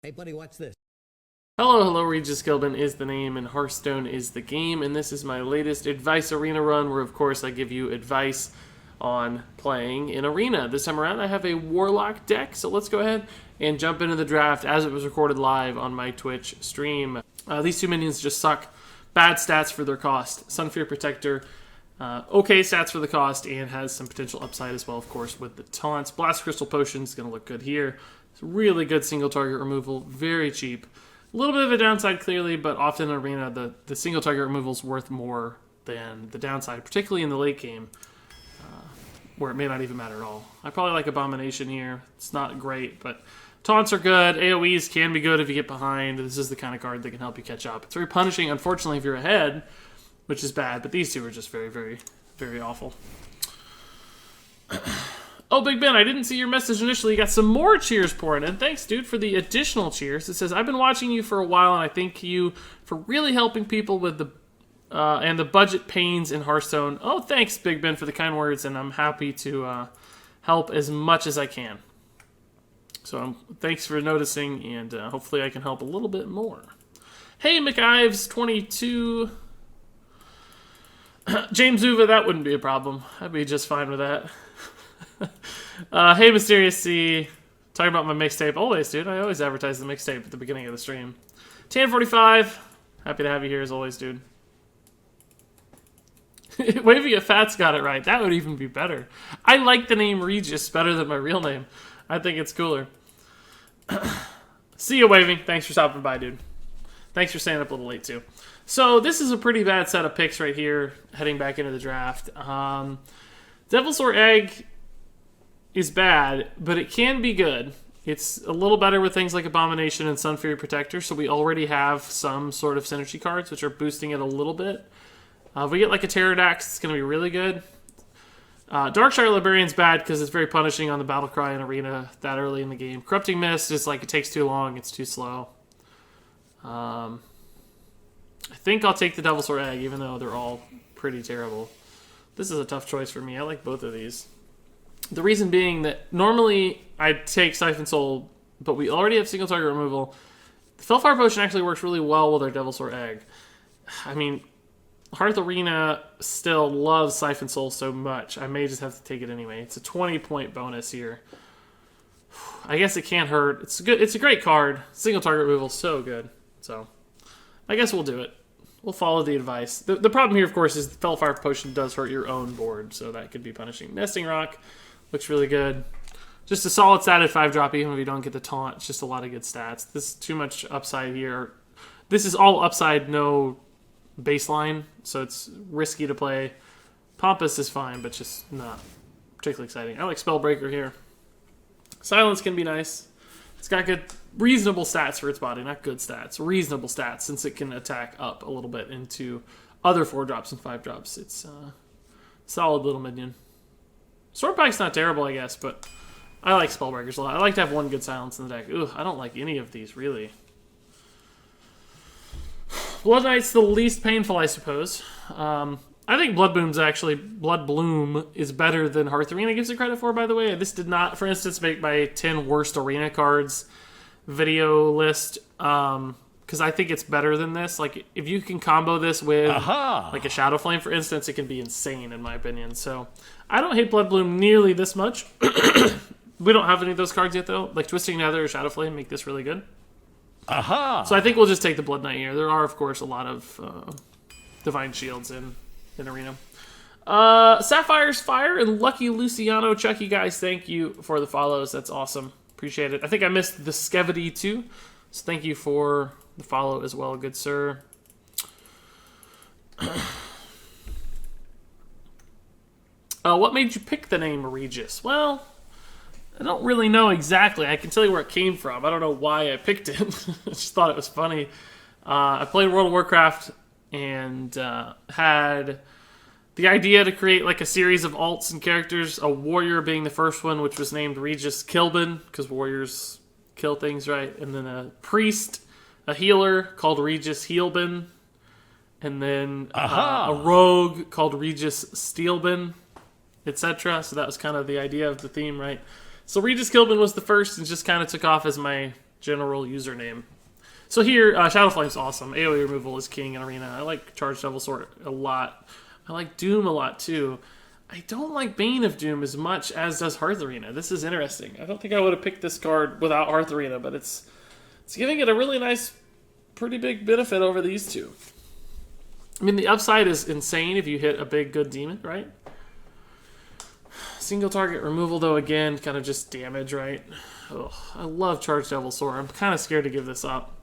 Hey, buddy, watch this. Hello, Regis Gilbin is the name and Hearthstone is the game, and this is my latest Advice Arena run where, of course, I give you advice on playing in Arena. This time around, I have a Warlock deck, so let's go ahead and jump into the draft as it was recorded live on my Twitch stream. These two minions just suck. Bad stats for their cost. Sunfear Protector, okay stats for the cost, and has some potential upside as well, of course, with the taunts. Blast Crystal Potion is going to look good here. It's really good single target removal, very cheap. A little bit of a downside, clearly, but often in Arena, the single target removal is worth more than the downside, particularly in the late game, where it may not even matter at all. I probably like Abomination here. It's not great, but taunts are good. AoEs can be good if you get behind. This is the kind of card that can help you catch up. It's very punishing, unfortunately, if you're ahead, which is bad, but these two are just very, very, very awful. Oh, Big Ben, I didn't see your message initially. You got some more cheers pouring in. Thanks, dude, for the additional cheers. It says, I've been watching you for a while, and I thank you for really helping people with the and the budget pains in Hearthstone. Oh, thanks, Big Ben, for the kind words, and I'm happy to help as much as I can. So thanks for noticing, and hopefully I can help a little bit more. Hey, McIves22. James Uva, that wouldn't be a problem. I'd be just fine with that. Hey, Mysterious C. Talking about my mixtape. Always, dude. I always advertise the mixtape at the beginning of the stream. Tan45. Happy to have you here as always, dude. Waving at Fats got it right. That would even be better. I like the name Regis better than my real name. I think it's cooler. See you, Waving. Thanks for stopping by, dude. Thanks for staying up a little late, too. So, this is a pretty bad set of picks right here, heading back into the draft. Devilsaur Egg is bad, but it can be good. It's a little better with things like Abomination and Sunfury Protector, so we already have some sort of synergy cards, which are boosting it a little bit. If we get like a Pterrordax, it's going to be really good. Darkshire Librarian's bad because it's very punishing on the Battlecry and Arena that early in the game. Corrupting Mist is like it takes too long, it's too slow. I think I'll take the Devilsaur Egg, even though they're all pretty terrible. This is a tough choice for me. I like both of these. The reason being that normally I'd take Siphon Soul, but we already have single target removal. The Felfire Potion actually works really well with our Devilsaur Egg. I mean, Hearth Arena still loves Siphon Soul so much. I may just have to take it anyway. It's a 20-point bonus here. I guess it can't hurt. It's good. It's a great card. Single target removal, so good. So, I guess we'll do it. We'll follow the advice. The problem here, of course, is the Felfire Potion does hurt your own board, so that could be punishing. Nesting Rock looks really good. Just a solid statted 5-drop, even if you don't get the taunt. It's just a lot of good stats. This is too much upside here. This is all upside, no baseline, so it's risky to play. Pompous is fine, but just not particularly exciting. I like Spellbreaker here. Silence can be nice. It's got good, reasonable stats for its body. Not good stats. Reasonable stats, since it can attack up a little bit into other 4-drops and 5-drops. It's a solid little minion. Swordpike's not terrible, I guess, but I like Spellbreakers a lot. I like to have one good silence in the deck. Ugh, I don't like any of these, really. Blood Knight's the least painful, I suppose. I think Blood Bloom is better than Hearth Arena gives it credit for, by the way. This did not, for instance, make my 10 worst Arena cards video list, because I think it's better than this. Like, if you can combo this with like a Shadow Flame, for instance, it can be insane, in my opinion. So, I don't hate Blood Bloom nearly this much. We don't have any of those cards yet, though. Like, Twisting Nether or Shadow Flame make this really good. So I think we'll just take the Blood Knight here. There are, of course, a lot of Divine Shields in Arena. Sapphire's Fire and Lucky Luciano Chucky, guys, thank you for the follows. That's awesome. Appreciate it. I think I missed the Skevity too, so thank you for the follow as well, good sir. What made you pick the name Regis? Well, I don't really know exactly. I can tell you where it came from. I don't know why I picked it. I just thought it was funny. I played World of Warcraft and had the idea to create like a series of alts and characters, a warrior being the first one, which was named Regis Kilbin, because warriors kill things, right? And then a priest, a healer called Regis Healbin, and then a rogue called Regis Steelbin, etc. So that was kind of the idea of the theme, right? So Regis Kilbin was the first and just kind of took off as my general username. So here, Shadow Flame's awesome. AoE removal is king in Arena. I like Charged Devil Sword a lot. I like Doom a lot too. I don't like Bane of Doom as much as does Hearth Arena. This is interesting. I don't think I would have picked this card without Hearth Arena, but it's giving it a really nice, pretty big benefit over these two. I mean, the upside is insane if you hit a big, good demon, right? Single target removal, though, again, kind of just damage, right? Ugh, I love Charged Devil Sword. I'm kind of scared to give this up.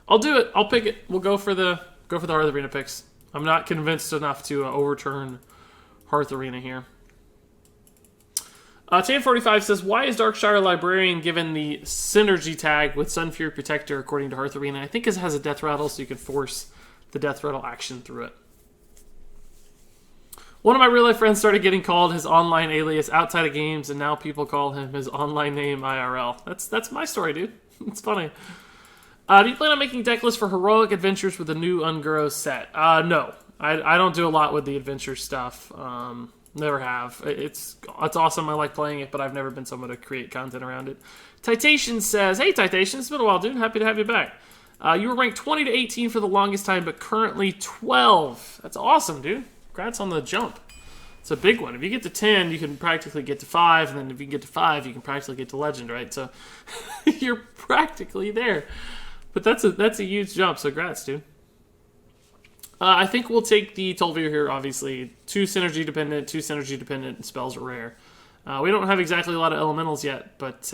I'll do it. I'll pick it. We'll go for the Hearth Arena picks. I'm not convinced enough to overturn Hearth Arena here. Tan45 says, why is Darkshire Librarian given the synergy tag with Sunfury Protector according to Hearth Arena? I think it has a death rattle, so you can force the death rattle action through it. One of my real life friends started getting called his online alias outside of games, and now people call him his online name IRL. That's my story, dude. It's funny. Do you plan on making deck lists for heroic adventures with the new Unguro set? No. I don't do a lot with the adventure stuff. Never have. It's awesome. I like playing it, but I've never been someone to create content around it. Titation says, hey, Titation, it's been a while, dude. Happy to have you back. You were ranked 20 to 18 for the longest time, but currently 12. That's awesome, dude. Congrats on the jump. It's a big one. If you get to 10, you can practically get to 5, and then if you get to 5, you can practically get to Legend, right? So you're practically there. But that's a huge jump, so congrats, dude. I think we'll take the Tol'vir here, obviously. 2 synergy dependent spells are rare. We don't have exactly a lot of elementals yet, but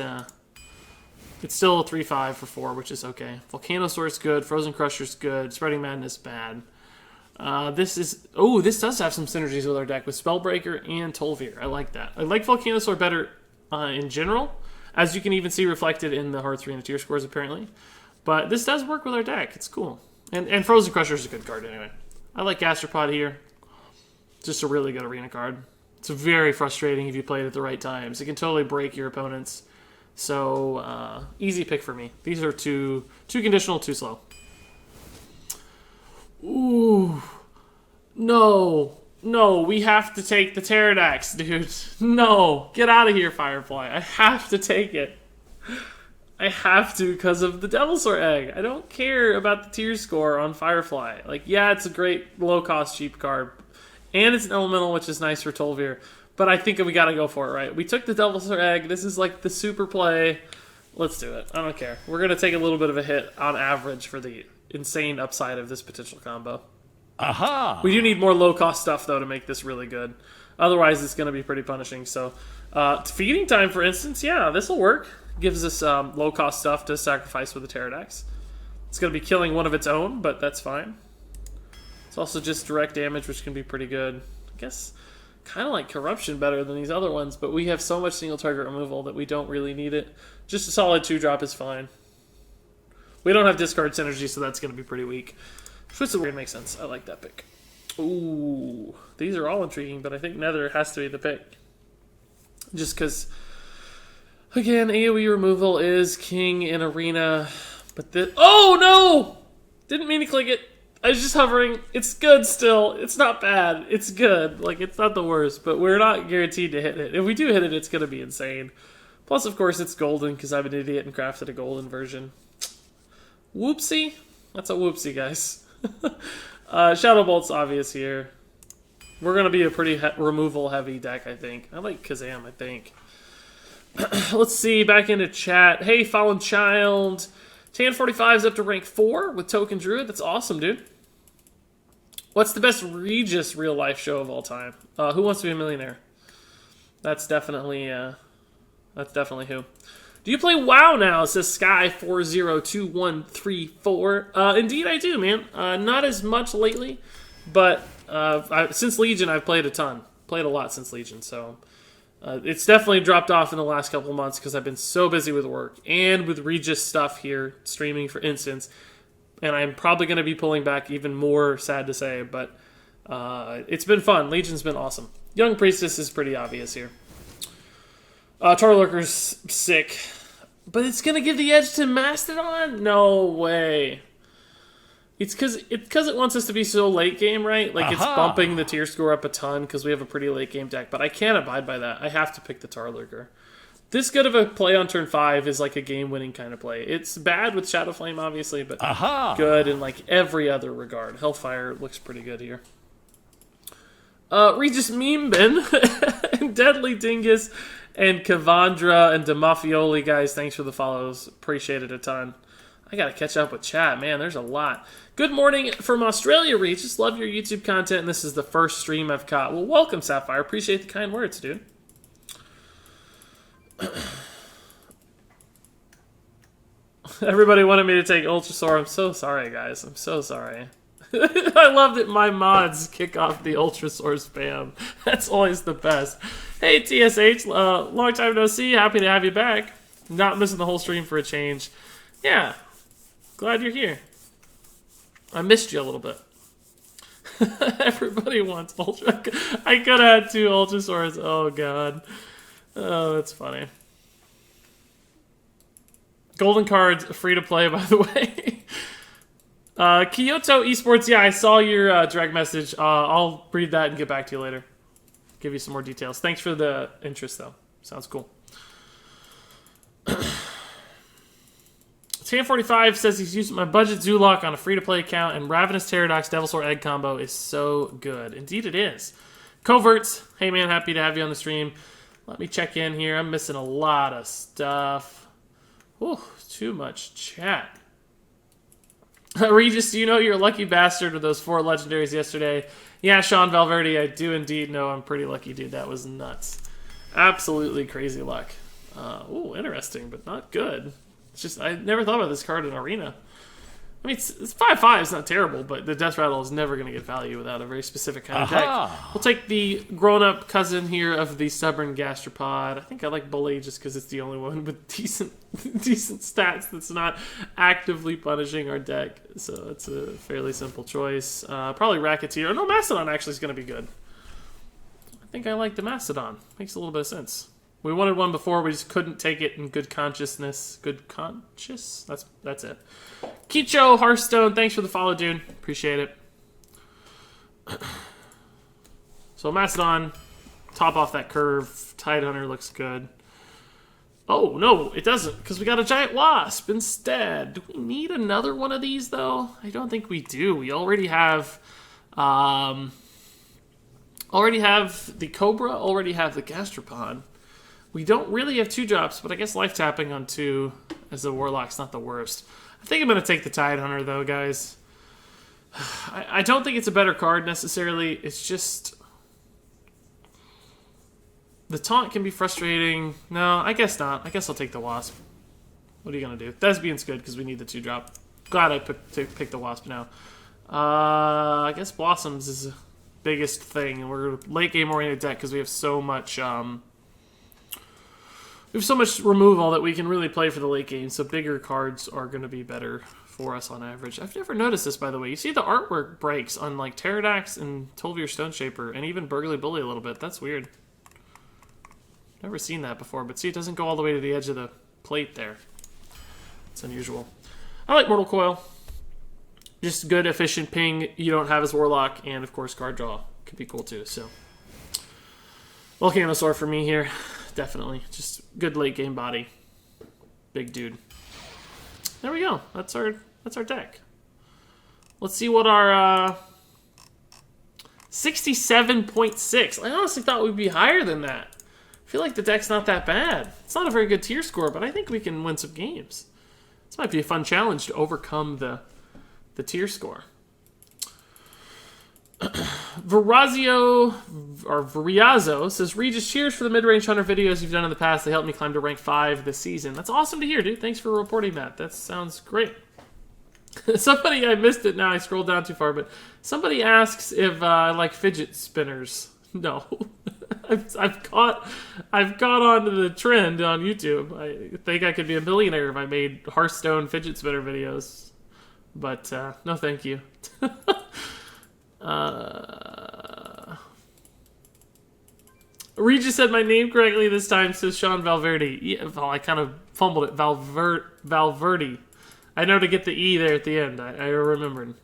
it's still a 3/5 for 4, which is okay. Volcanosaur's good, Frozen Crusher's good, Spreading Madness bad. This does have some synergies with our deck, with Spellbreaker and Tol'vir. I like that. I like Volcanosaur better in general, as you can even see reflected in the Hearth 3 and the tier scores, apparently. But this does work with our deck. It's cool. And Frozen Crusher is a good card anyway. I like Gastropod here. Just a really good arena card. It's very frustrating if you play it at the right times. It can totally break your opponents. So, easy pick for me. These are too conditional, too slow. Ooh. No, we have to take the Pterrordax, dude. No, get out of here, Firefly. I have to take it. I have to because of the Devilsaur Egg. I don't care about the tier score on Firefly. Like, yeah, it's a great low-cost, cheap card. And it's an elemental, which is nice for Tol'vir. But I think we gotta go for it, right? We took the Devilsaur Egg. This is like the super play. Let's do it. I don't care. We're gonna take a little bit of a hit on average for the insane upside of this potential combo. Aha! We do need more low-cost stuff, though, to make this really good. Otherwise, it's gonna be pretty punishing. So, Feeding Time, for instance, yeah, this will work. Gives us low-cost stuff to sacrifice with the Pterrordax. It's going to be killing one of its own, but that's fine. It's also just direct damage, which can be pretty good. I guess kind of like Corruption better than these other ones, but we have so much single-target removal that we don't really need it. Just a solid 2-drop is fine. We don't have discard synergy, so that's going to be pretty weak. Schwitzerward makes sense. I like that pick. Ooh, these are all intriguing, but I think Nether has to be the pick. Just because... Again, AoE removal is king in Arena, but this... Oh, no! Didn't mean to click it. I was just hovering. It's good still. It's not bad. It's good. Like, it's not the worst, but we're not guaranteed to hit it. If we do hit it, it's going to be insane. Plus, of course, it's golden, because I'm an idiot and crafted a golden version. Whoopsie? That's a whoopsie, guys. Shadow Bolt's obvious here. We're going to be a pretty removal-heavy deck, I think. I like Kazam, I think. Let's see, back into chat. Hey, Fallen Child. Tan45's up to rank 4 with Token Druid. That's awesome, dude. What's the best Regis real-life show of all time? Who Wants to Be a Millionaire? That's definitely who. Do you play WoW now? Says Sky402134. Indeed I do, man. Not as much lately, but since Legion I've played a ton. Played a lot since Legion, so... it's definitely dropped off in the last couple of months because I've been so busy with work and with Regis stuff here, streaming for instance, and I'm probably going to be pulling back even more, sad to say, but it's been fun. Legion's been awesome. Young Priestess is pretty obvious here. Tarlurker's sick, but it's going to give the edge to Mastodon? No way. It's because it wants us to be so late game, right? Like, it's bumping the tier score up a ton because we have a pretty late game deck. But I can't abide by that. I have to pick the Tarlurker. This good of a play on turn 5 is like a game-winning kind of play. It's bad with Shadow Flame, obviously, but good in like every other regard. Hellfire looks pretty good here. Regis Meme Bin, and Deadly Dingus, and Kavandra, and Demafioli, guys, thanks for the follows. Appreciate it a ton. I gotta catch up with chat, man, there's a lot. Good morning from Australia, Regis. Love your YouTube content, and this is the first stream I've caught. Well, welcome, Sapphire. Appreciate the kind words, dude. Everybody wanted me to take Ultrasaur. I'm so sorry, guys. I'm so sorry. I love that my mods kick off the Ultrasaur spam. That's always the best. Hey, TSH. Long time no see. Happy to have you back. Not missing the whole stream for a change. Yeah. Glad you're here. I missed you a little bit. Everybody wants Ultra. I could have had 2 Ultrasaurs. Oh, God. Oh, that's funny. Golden cards, free to play, by the way. Kyoto Esports, yeah, I saw your direct message. I'll read that and get back to you later. Give you some more details. Thanks for the interest, though. Sounds cool. Tan45 says he's using my budget Zoolock on a free-to-play account, and Ravenous Pterrordax Devilsaur Egg combo is so good. Indeed it is. Coverts, hey man, happy to have you on the stream. Let me check in here. I'm missing a lot of stuff. Ooh, too much chat. Regis, do you know you're a lucky bastard with those 4 legendaries yesterday? Yeah, Sean Valverde, I do indeed know I'm pretty lucky, dude. That was nuts. Absolutely crazy luck. Ooh, interesting, but not good. It's just, I never thought about this card in Arena. I mean, it's 5/5, it's not terrible, but the Death Rattle is never going to get value without a very specific kind of deck. We'll take the grown-up cousin here of the Stubborn Gastropod. I think I like Bully just because it's the only one with decent stats that's not actively punishing our deck. So it's a fairly simple choice. Probably Racketeer. Oh, no, Mastodon actually is going to be good. I think I like the Mastodon. Makes a little bit of sense. We wanted one before, we just couldn't take it in good consciousness. Good conscious? That's it. Kicho, Hearthstone, thanks for the follow, dude. Appreciate it. So Mastodon, top off that curve. Tidehunter looks good. Oh, no, it doesn't, because we got a Giant Wasp instead. Do we need another one of these, though? I don't think we do. We already have... the Cobra, already have the Gastropod. We don't really have 2 drops, but I guess life tapping on 2 as a Warlock's not the worst. I think I'm going to take the Tidehunter, though, guys. I don't think it's a better card, necessarily. It's just... the taunt can be frustrating. No, I guess not. I guess I'll take the Wasp. What are you going to do? Thespian's good, because we need the 2-drop. Glad I picked the Wasp now. I guess Blossoms is the biggest thing. We're a late-game oriented deck, because we have so much... we have so much removal that we can really play for the late game, so bigger cards are going to be better for us on average. I've never noticed this, by the way. You see the artwork breaks on like Pterrordax and Tolvir Stoneshaper, and even Burgly Bully a little bit. That's weird. Never seen that before, but see, it doesn't go all the way to the edge of the plate there. It's unusual. I like Mortal Coil. Just good, efficient ping you don't have as Warlock, and of course card draw could be cool too, so. Volcanosaur for me here. Definitely. Just good late game body. Big dude. There we go. That's our deck. Let's see what our 67.6. I honestly thought we'd be higher than that. I feel like the deck's not that bad. It's not a very good tier score, but I think we can win some games. This might be a fun challenge to overcome the tier score. Veriazo says, Regis, cheers for the mid-range hunter videos you've done in the past. They helped me climb to rank 5 this season. That's awesome to hear, dude. Thanks for reporting that. That sounds great. Somebody, I missed it now. I scrolled down too far, but somebody asks if I like fidget spinners. No. I've caught on to the trend on YouTube. I think I could be a millionaire if I made Hearthstone fidget spinner videos. But no thank you. Regis said my name correctly this time, says Sean Valverde. Yeah, well, I kind of fumbled it. Valverde. I know to get the E there at the end. I remembered.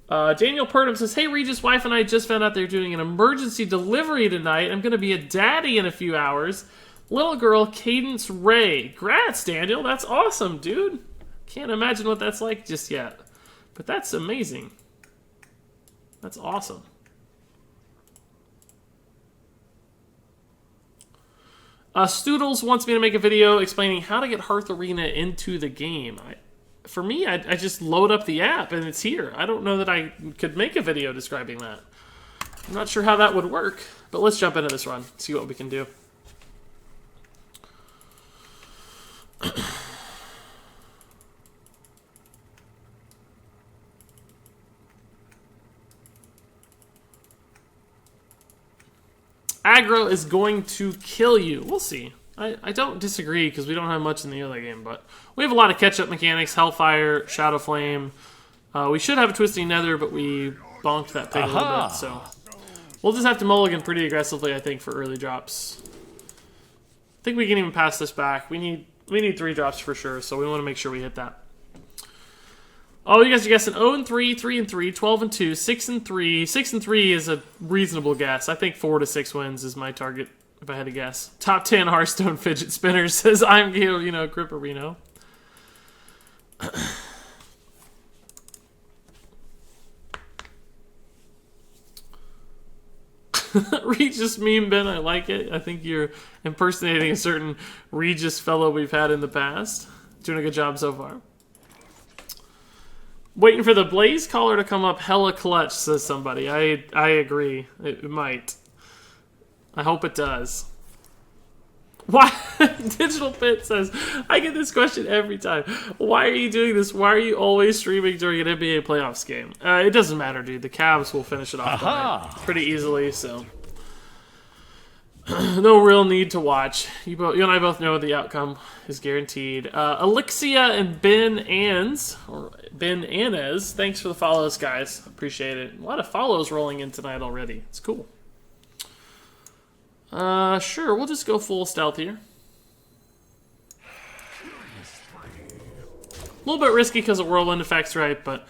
Daniel Purdom says, hey, Regis, wife and I just found out they're doing an emergency delivery tonight. I'm going to be a daddy in a few hours. Little girl, Cadence Ray. Grats, Daniel. That's awesome, dude. Can't imagine what that's like just yet. But that's amazing. That's awesome. Stoodles wants me to make a video explaining how to get Hearth Arena into the game. For me, I just load up the app and it's here. I don't know that I could make a video describing that. I'm not sure how that would work, but let's jump into this run, see what we can do. Aggro is going to kill you. We'll see. I don't disagree because we don't have much in the other game, but we have a lot of catch-up mechanics. Hellfire, Shadow Flame. We should have a Twisting Nether, but we bonked that pig a little bit, so we'll just have to mulligan pretty aggressively, I think, for early drops. I think we can even pass this back. We need 3 drops for sure, so we want to make sure we hit that. Oh, you guys are guessing 0-3, 3-3, 12-2, 6-3. 6-3 is a reasonable guess. I think 4 to 6 wins is my target, if I had to guess. Top 10 Hearthstone fidget spinners says I'm Gripperino. Regis meme, Ben, I like it. I think you're impersonating a certain Regis fellow we've had in the past. Doing a good job so far. Waiting for the Blaze Caller to come up hella clutch, says somebody. I agree. It might. I hope it does. Why? Digital Pit says, I get this question every time. Why are you doing this? Why are you always streaming during an NBA playoffs game? It doesn't matter, dude. The Cavs will finish it off pretty easily, so no real need to watch. You and I both know the outcome is guaranteed. Elixia and Ben Anez, thanks for the follows, guys. Appreciate it. A lot of follows rolling in tonight already. It's cool. Sure, we'll just go full stealth here. A little bit risky because of whirlwind effects, right? But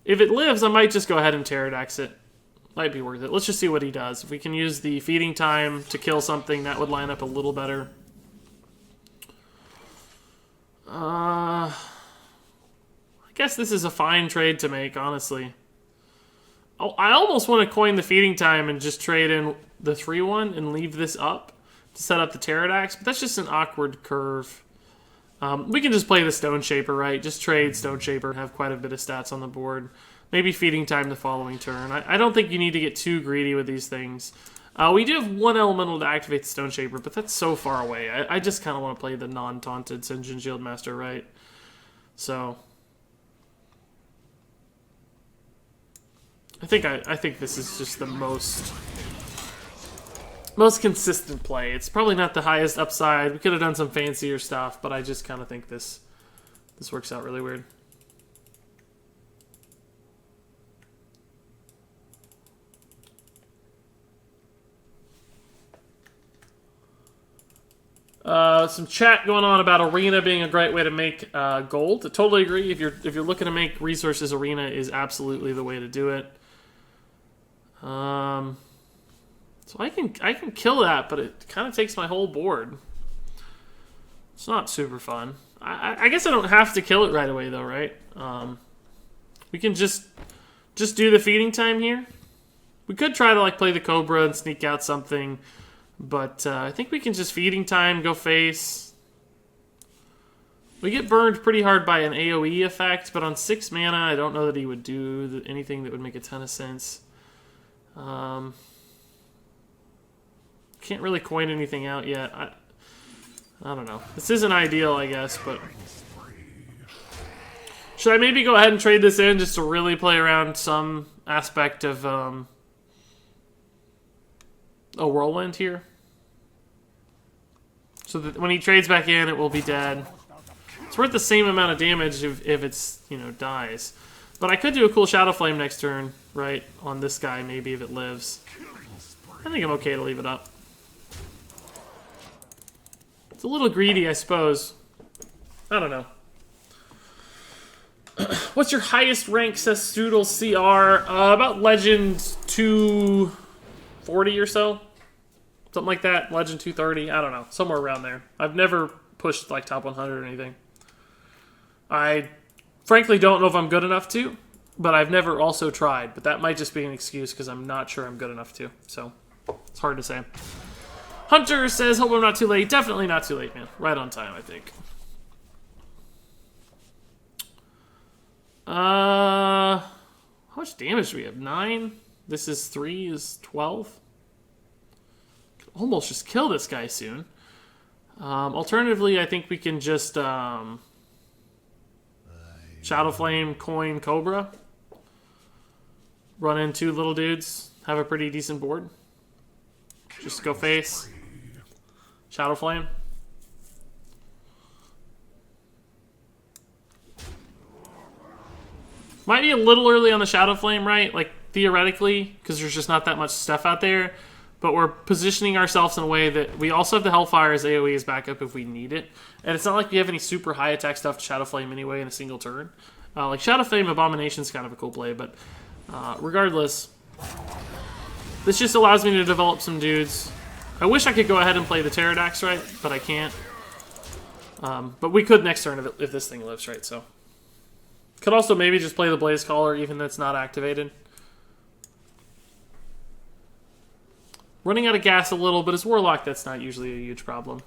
if it lives, I might just go ahead and Pterrordax it. Might be worth it. Let's just see what he does. If we can use the feeding time to kill something, that would line up a little better. I guess this is a fine trade to make, honestly. Oh, I almost want to coin the feeding time and just trade in the 3-1 and leave this up to set up the Pterrordax, but that's just an awkward curve. We can just play the Stone Shaper, right? Just trade Stone Shaper and have quite a bit of stats on the board. Maybe feeding time the following turn. I don't think you need to get too greedy with these things. We do have 1 elemental to activate the Stone Shaper, but that's so far away. I just kind of want to play the non-taunted Sinjin Shieldmaster, right? So I think this is just the most consistent play. It's probably not the highest upside. We could have done some fancier stuff, but I just kind of think this works out really weird. Some chat going on about Arena being a great way to make gold. I totally agree. If you're looking to make resources, Arena is absolutely the way to do it. So I can kill that, but it kind of takes my whole board. It's not super fun. I guess I don't have to kill it right away though, right? We can just do the feeding time here. We could try to play the Cobra and sneak out something. But I think we can just feeding time, go face. We get burned pretty hard by an AoE effect, but on 6 mana, I don't know that he would do anything that would make a ton of sense. Can't really coin anything out yet. I don't know. This isn't ideal, I guess, but should I maybe go ahead and trade this in just to really play around some aspect of a whirlwind here? So that when he trades back in, it will be dead. It's worth the same amount of damage if it's, dies. But I could do a cool Shadow Flame next turn, right? On this guy, maybe, if it lives. I think I'm okay to leave it up. It's a little greedy, I suppose. I don't know. What's your highest rank, says Stoodle CR? About Legend 240 or so. Something like that. Legend 230. I don't know. Somewhere around there. I've never pushed like top 100 or anything. I frankly don't know if I'm good enough to, but I've never also tried. But that might just be an excuse because I'm not sure I'm good enough to. So it's hard to say. Hunter says, hope I'm not too late. Definitely not too late, man. Right on time, I think. How much damage do we have? 9? This is 3 is 12. Could almost just kill this guy soon. Alternatively, I think we can just Shadow Flame, Coin, Cobra. Run in 2 little dudes. Have a pretty decent board. Just go face. Shadow Flame. Might be a little early on the Shadow Flame, right? Like, theoretically, because there's just not that much stuff out there. But we're positioning ourselves in a way that we also have the Hellfire as AoE as backup if we need it. And it's not like we have any super high attack stuff to Shadow Flame anyway in a single turn. Like, Shadow Flame Abomination is kind of a cool play, but regardless, this just allows me to develop some dudes. I wish I could go ahead and play the Pterrordax, right? But I can't. But we could next turn if this thing lives, right? So could also maybe just play the Blaze Caller, even though it's not activated. Running out of gas a little, but as Warlock, that's not usually a huge problem.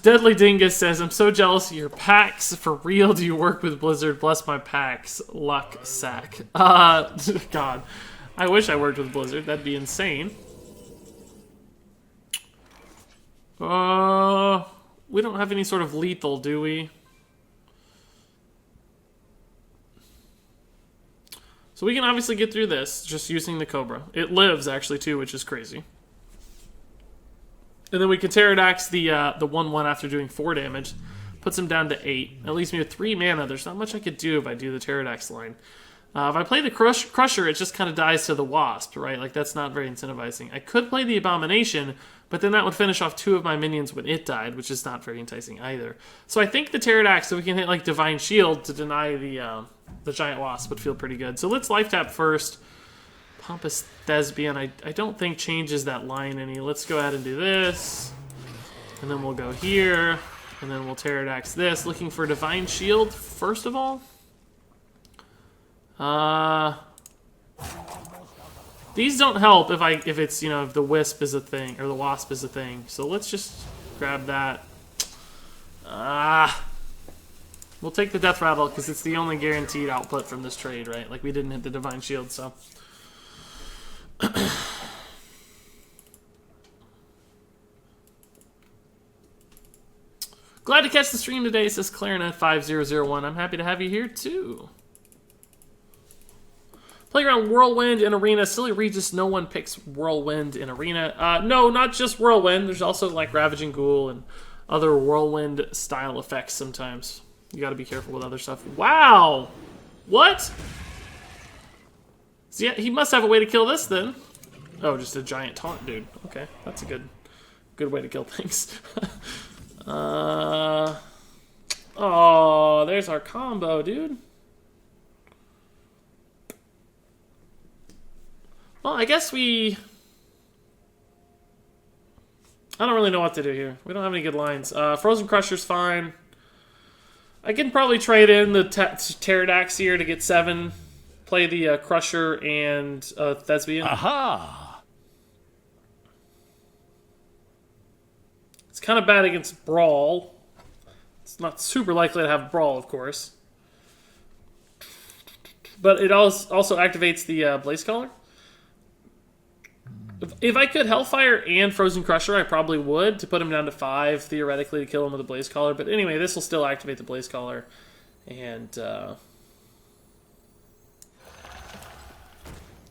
Deadly Dingus says, I'm so jealous of your packs. For real, do you work with Blizzard? Bless my packs. Luck sack. God. I wish I worked with Blizzard. That'd be insane. We don't have any sort of lethal, do we? So we can obviously get through this just using the Cobra. It lives, actually, too, which is crazy. And then we can Pterrordax the 1/1 after doing 4 damage. Puts him down to 8. At least me with 3 mana. There's not much I could do if I do the Pterrordax line. If I play the Crusher, it just kind of dies to the Wasp, right? Like, that's not very incentivizing. I could play the Abomination, but then that would finish off 2 of my minions when it died, which is not very enticing either. So I think the Pterrordax, so we can hit, like, Divine Shield to deny the Giant Wasp would feel pretty good. So let's life tap first. Pompous Thespian, I don't think changes that line any. Let's go ahead and do this. And then we'll go here. And then we'll Pterrordax this. Looking for Divine Shield, first of all. These don't help if it's, you know, if the Wisp is a thing, or the Wasp is a thing. So let's just grab that. We'll take the Death Rattle, because it's the only guaranteed output from this trade, right? Like, we didn't hit the Divine Shield, so. Glad to catch the stream today, says Clarinet5001. I'm happy to have you here, too. Playground, Whirlwind, and Arena. Silly Regis, no one picks Whirlwind in Arena. No, not just Whirlwind. There's also, like, Ravaging Ghoul and other Whirlwind-style effects sometimes. You gotta be careful with other stuff. Wow! What? So yeah, he must have a way to kill this, then. Oh, just a giant taunt, dude. Okay, that's a good way to kill things. Oh, there's our combo, dude. Well, I guess I don't really know what to do here. We don't have any good lines. Frozen Crusher's fine. I can probably trade in the Pterrordax here to get 7. Play the Crusher and Thespian. Aha! It's kind of bad against Brawl. It's not super likely to have Brawl, of course. But it also activates the Blaze Caller. If I could Hellfire and Frozen Crusher, I probably would, to put him down to 5, theoretically, to kill him with a Blaze Caller. But anyway, this will still activate the Blaze Caller. And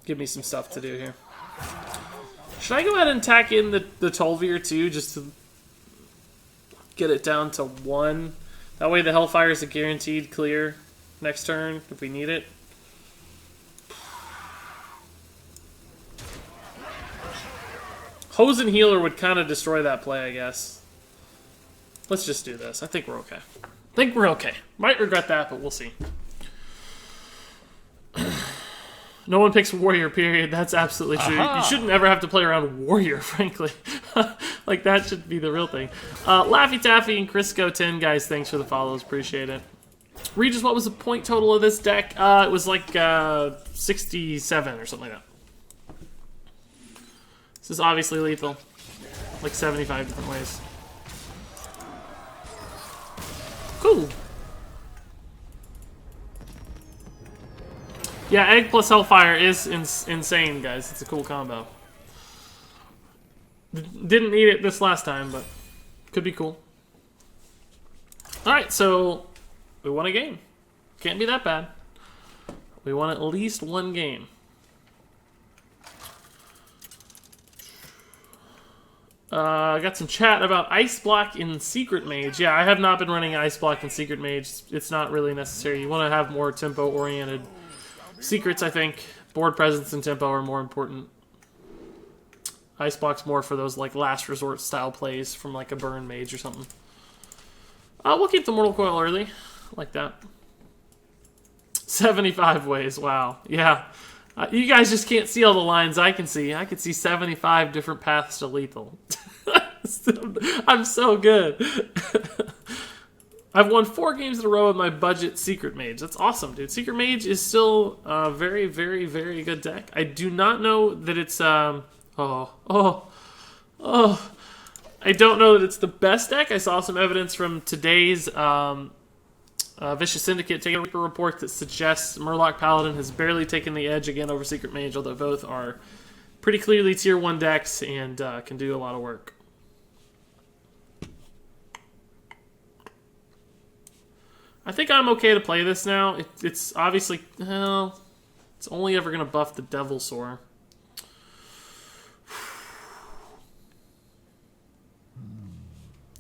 give me some stuff to do here. Should I go ahead and tack in the Tolvir, too, just to get it down to 1? That way the Hellfire is a guaranteed clear next turn, if we need it. Hose and Healer would kind of destroy that play, I guess. Let's just do this. I think we're okay. I think we're okay. Might regret that, but we'll see. No one picks Warrior, period. That's absolutely true. You shouldn't ever have to play around Warrior, frankly. Like, that should be the real thing. Laffy Taffy and Crisco 10, guys, thanks for the follows. Appreciate it. Regis, what was the point total of this deck? It was like 67 or something like that. This is obviously lethal. Like 75 different ways. Cool. Yeah, Egg plus Hellfire is insane, guys. It's a cool combo. Didn't need it this last time, but could be cool. Alright, so we won a game. Can't be that bad. We won at least one game. I got some chat about Ice Block in Secret Mage. Yeah, I have not been running Ice Block in Secret Mage. It's not really necessary. You want to have more tempo-oriented secrets, I think. Board presence and tempo are more important. Ice Block's more for those like last resort style plays from like a burn mage or something. We'll keep the Mortal Coil early. Like that. 75 ways, wow. Yeah. You guys just can't see all the lines I can see. I can see 75 different paths to lethal. I'm so good. I've won 4 games in a row with my budget Secret Mage. That's awesome, dude. Secret Mage is still a very, very, very good deck. I do not know that it's... I don't know that it's the best deck. I saw some evidence from today's Vicious Syndicate Take a Reaper report that suggests Murloc Paladin has barely taken the edge again over Secret Mage, although both are pretty clearly tier 1 decks and can do a lot of work. I think I'm okay to play this now. It's obviously... Well, it's only ever going to buff the Devilsaur.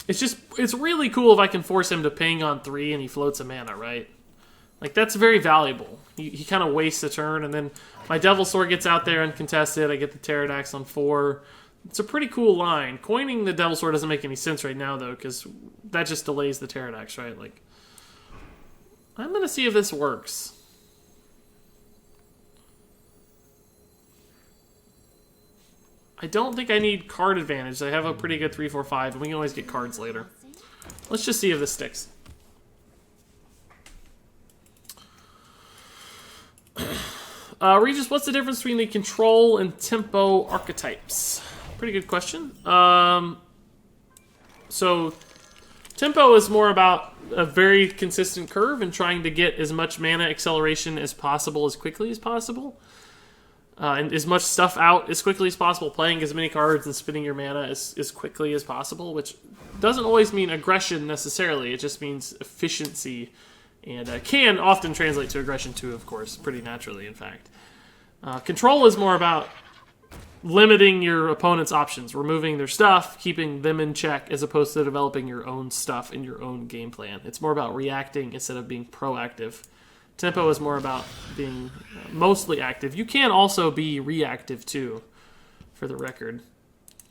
It's really cool if I can force him to ping on 3 and he floats a mana, right? Like, that's very valuable. He kind of wastes a turn, and then my Devilsaur gets out there uncontested. I get the Pterrordax on 4. It's a pretty cool line. Coining the Devilsaur doesn't make any sense right now, though, because that just delays the Pterrordax, right? Like, I'm going to see if this works. I don't think I need card advantage. I have a pretty good 3-4-5, and we can always get cards later. Let's just see if this sticks. Regis, what's the difference between the control and tempo archetypes? Pretty good question. So, tempo is more about a very consistent curve and trying to get as much mana acceleration as possible as quickly as possible. And as much stuff out as quickly as possible, playing as many cards and spending your mana as quickly as possible, which doesn't always mean aggression necessarily. It just means efficiency, and can often translate to aggression too, of course, pretty naturally, in fact. Control is more about limiting your opponent's options, removing their stuff, keeping them in check, as opposed to developing your own stuff and your own game plan. It's more about reacting instead of being proactive. Tempo is more about being mostly active. You can also be reactive, too, for the record.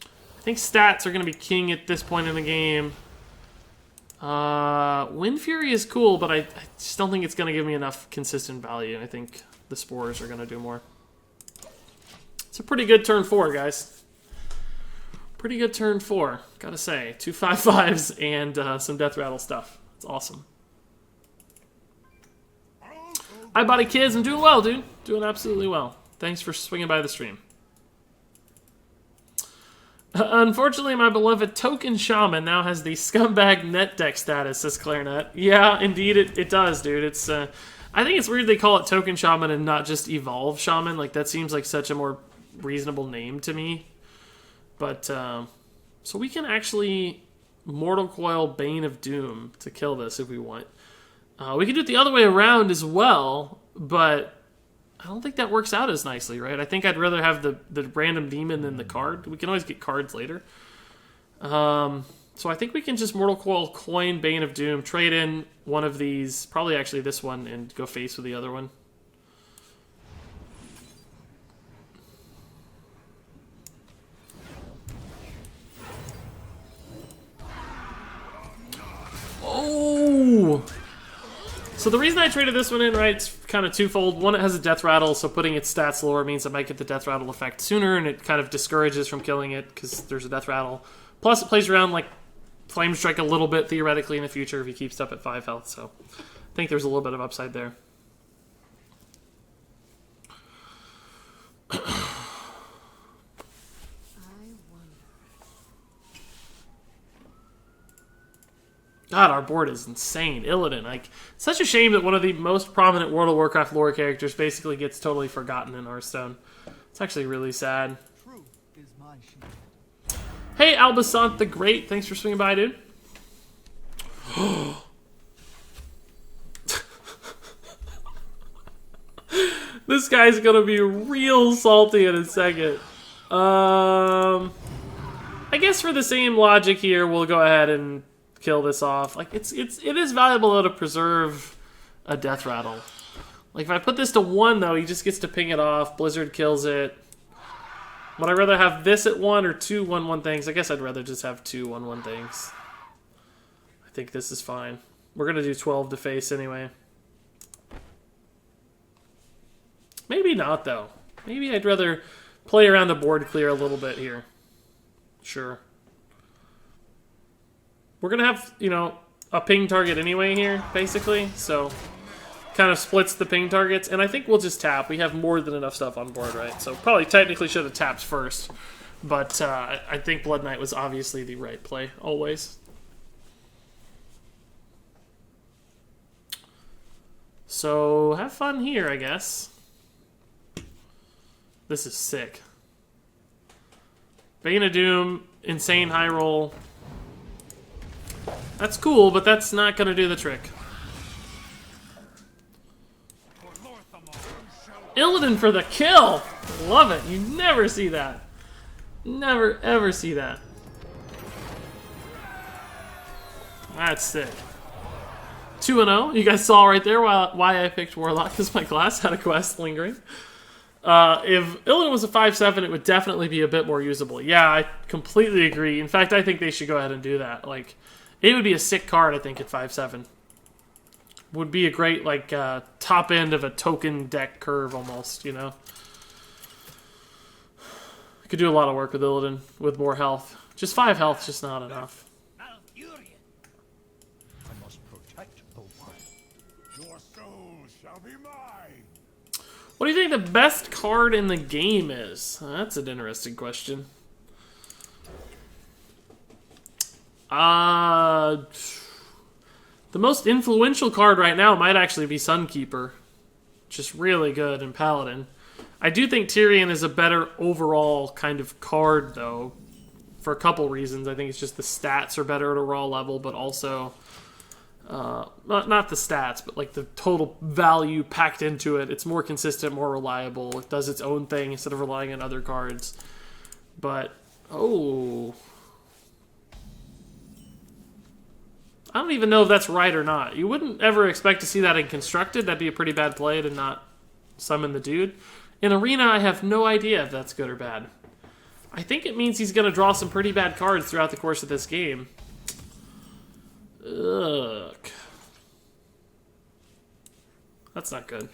I think stats are going to be king at this point in the game. Wind Fury is cool, but I just don't think it's going to give me enough consistent value. I think the Spores are going to do more. It's a pretty good turn 4, guys. Pretty good turn 4, gotta say. 2 5/5s and some Death Rattle stuff. It's awesome. Hi, Body Kids. I'm doing well, dude. Doing absolutely well. Thanks for swinging by the stream. Unfortunately, my beloved Token Shaman now has the scumbag net deck status, says Clarinet. Yeah, indeed, it does, dude. It's I think it's weird they call it Token Shaman and not just Evolve Shaman. Like, that seems like such a more reasonable name to me. But, so we can actually Mortal Coil Bane of Doom to kill this if we want. We can do it the other way around as well, but I don't think that works out as nicely, right? I think I'd rather have the random demon than the card. We can always get cards later. So I think we can just Mortal Coil coin Bane of Doom, trade in one of these, probably actually this one, and go face with the other one. Oh! So the reason I traded this one in, right, it's kind of twofold. One, it has a death rattle, so putting its stats lower means I might get the death rattle effect sooner, and it kind of discourages from killing it because there's a death rattle. Plus, it plays around like Flame Strike a little bit theoretically in the future if he keeps up at 5 health. So I think there's a little bit of upside there. God, our board is insane. Illidan, like, such a shame that one of the most prominent World of Warcraft lore characters basically gets totally forgotten in Hearthstone. It's actually really sad. Hey, Albasant the Great, thanks for swinging by, dude. This guy's gonna be real salty in a second. I guess for the same logic here, we'll go ahead and kill this off. Like it is valuable though to preserve a death rattle. Like if I put this to 1 though, he just gets to ping it off. Blizzard kills it. Would I rather have this at 1 or 2 1/1 things? I guess I'd rather just have 2 1/1 things. I think this is fine. We're gonna do 12 to face anyway. Maybe not though. Maybe I'd rather play around the board clear a little bit here. Sure. We're going to have, you know, a ping target anyway here, basically. So, kind of splits the ping targets. And I think we'll just tap. We have more than enough stuff on board, right? So, probably technically should have tapped first. But I think Blood Knight was obviously the right play, always. So, have fun here, I guess. This is sick. Bane of Doom, insane high roll. That's cool, but that's not going to do the trick. Illidan for the kill! Love it. You never see that. Never, ever see that. That's sick. 2-0. You guys saw right there why I picked Warlock, because my class had a quest lingering. If Illidan was a 5/7, it would definitely be a bit more usable. Yeah, I completely agree. In fact, I think they should go ahead and do that. Like, it would be a sick card, I think, at 5/7. Would be a great, like, top end of a token deck curve, almost, you know? Could do a lot of work with Illidan with more health. Just 5 health, just not enough. I must protect the one. Your soul shall be mine. What do you think the best card in the game is? That's an interesting question. The most influential card right now might actually be Sunkeeper. Just really good in Paladin. I do think Tyrion is a better overall kind of card, though, for a couple reasons. I think it's just the stats are better at a raw level, but also... not the stats, but like the total value packed into it. It's more consistent, more reliable. It does its own thing instead of relying on other cards. But, oh... I don't even know if that's right or not. You wouldn't ever expect to see that in Constructed. That'd be a pretty bad play to not summon the dude. In Arena, I have no idea if that's good or bad. I think it means he's going to draw some pretty bad cards throughout the course of this game. Ugh. That's not good.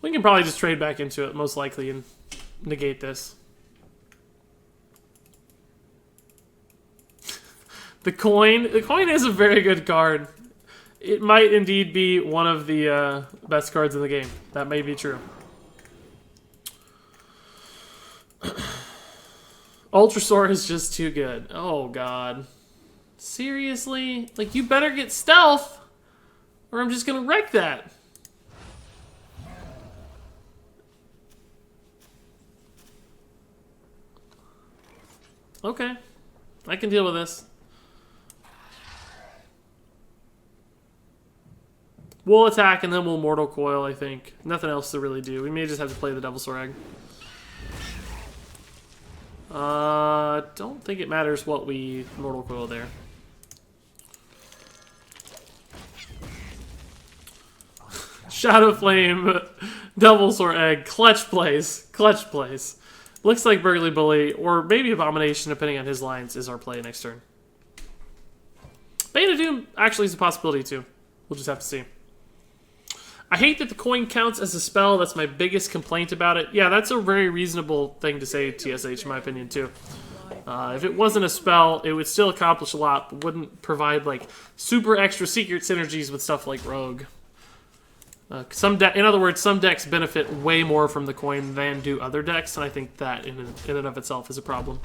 We can probably just trade back into it, most likely, and negate this. The coin is a very good card. It might indeed be one of the best cards in the game. That may be true. Ultrasaur is just too good. Oh, God. Seriously? Like, you better get stealth, or I'm just going to wreck that. Okay. I can deal with this. We'll attack and then we'll Mortal Coil, I think. Nothing else to really do. We may just have to play the Devilsaur Egg. Don't think it matters what we Mortal Coil there. Shadow Flame, Devilsaur Egg, clutch plays. Clutch plays. Looks like Burglary Bully, or maybe Abomination, depending on his lines, is our play next turn. Bane of Doom actually is a possibility too. We'll just have to see. I hate that the coin counts as a spell. That's my biggest complaint about it. Yeah, that's a very reasonable thing to say, TSH, in my opinion, too. If it wasn't a spell, it would still accomplish a lot, but wouldn't provide, like, super extra secret synergies with stuff like Rogue. In other words, some decks benefit way more from the coin than do other decks, and I think that in and of itself is a problem.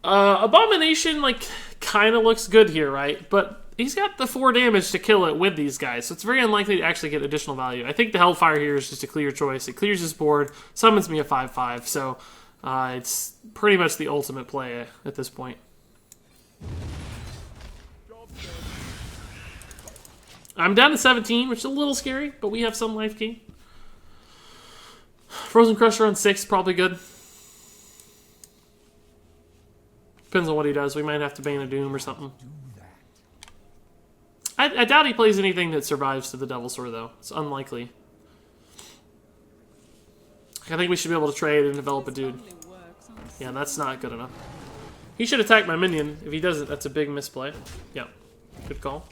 Abomination, like, kind of looks good here, right? But he's got the 4 damage to kill it with these guys, so it's very unlikely to actually get additional value. I think the Hellfire here is just a clear choice. It clears his board, summons me a 5/5, so it's pretty much the ultimate play at this point. I'm down to 17, which is a little scary, but we have some life key. Frozen Crusher on 6, probably good. Depends on what he does. We might have to Bane of Doom or something. I doubt he plays anything that survives to the Devil Sword, though. It's unlikely. I think we should be able to trade and develop a dude. Yeah, that's not good enough. He should attack my minion. If he doesn't, that's a big misplay. Yeah, good call.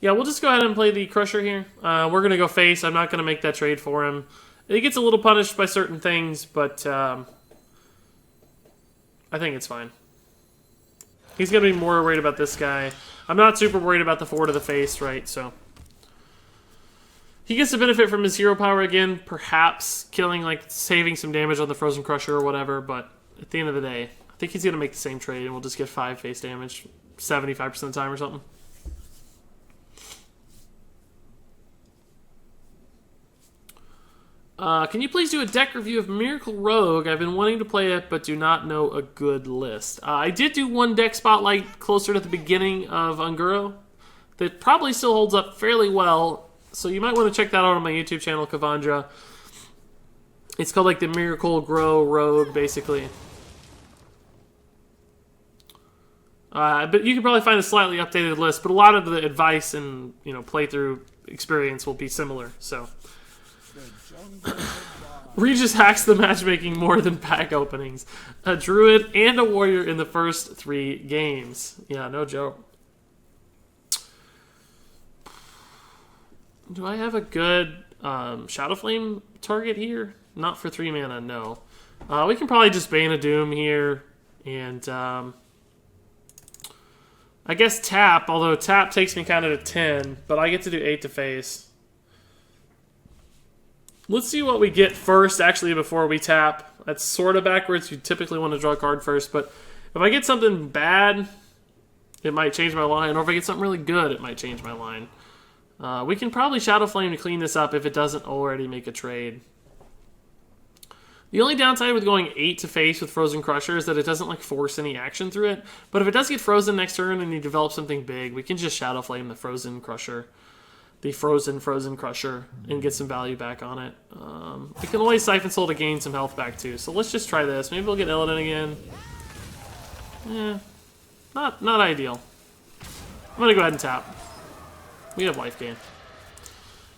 Yeah, we'll just go ahead and play the Crusher here. We're going to go face. I'm not going to make that trade for him. He gets a little punished by certain things, but I think it's fine. He's going to be more worried about this guy. I'm not super worried about the 4 to the face, right? So he gets the benefit from his hero power again, perhaps killing, like, saving some damage on the Frozen Crusher or whatever, but at the end of the day, I think he's going to make the same trade, and we'll just get 5 face damage 75% of the time or something. Can you please do a deck review of Miracle Rogue? I've been wanting to play it, but do not know a good list. I did do one deck spotlight closer to the beginning of Unguro that probably still holds up fairly well, so you might want to check that out on my YouTube channel, Kavandra. It's called like the Miracle Grow Rogue, basically. But you can probably find a slightly updated list, but a lot of the advice and playthrough experience will be similar, so... Regis hacks the matchmaking more than pack openings. A druid and a warrior in the first 3 games. Yeah, no joke. Do I have a good Shadow Flame target here? Not for 3 mana, no. We can probably just Bane of Doom here. And I guess tap, although tap takes me kind of to 10. But I get to do 8 to face. Let's see what we get first, actually, before we tap. That's sort of backwards. You typically want to draw a card first, but if I get something bad, it might change my line, or if I get something really good, it might change my line. We can probably Shadow Flame to clean this up if it doesn't already make a trade. The only downside with going 8 to face with Frozen Crusher is that it doesn't force any action through it, but if it does get frozen next turn and you develop something big, we can just Shadow Flame the Frozen Crusher. The Frozen Crusher and get some value back on it. We can always Siphon Soul to gain some health back too. So let's just try this. Maybe we'll get Illidan again. Not ideal. I'm gonna go ahead and tap. We have life gain.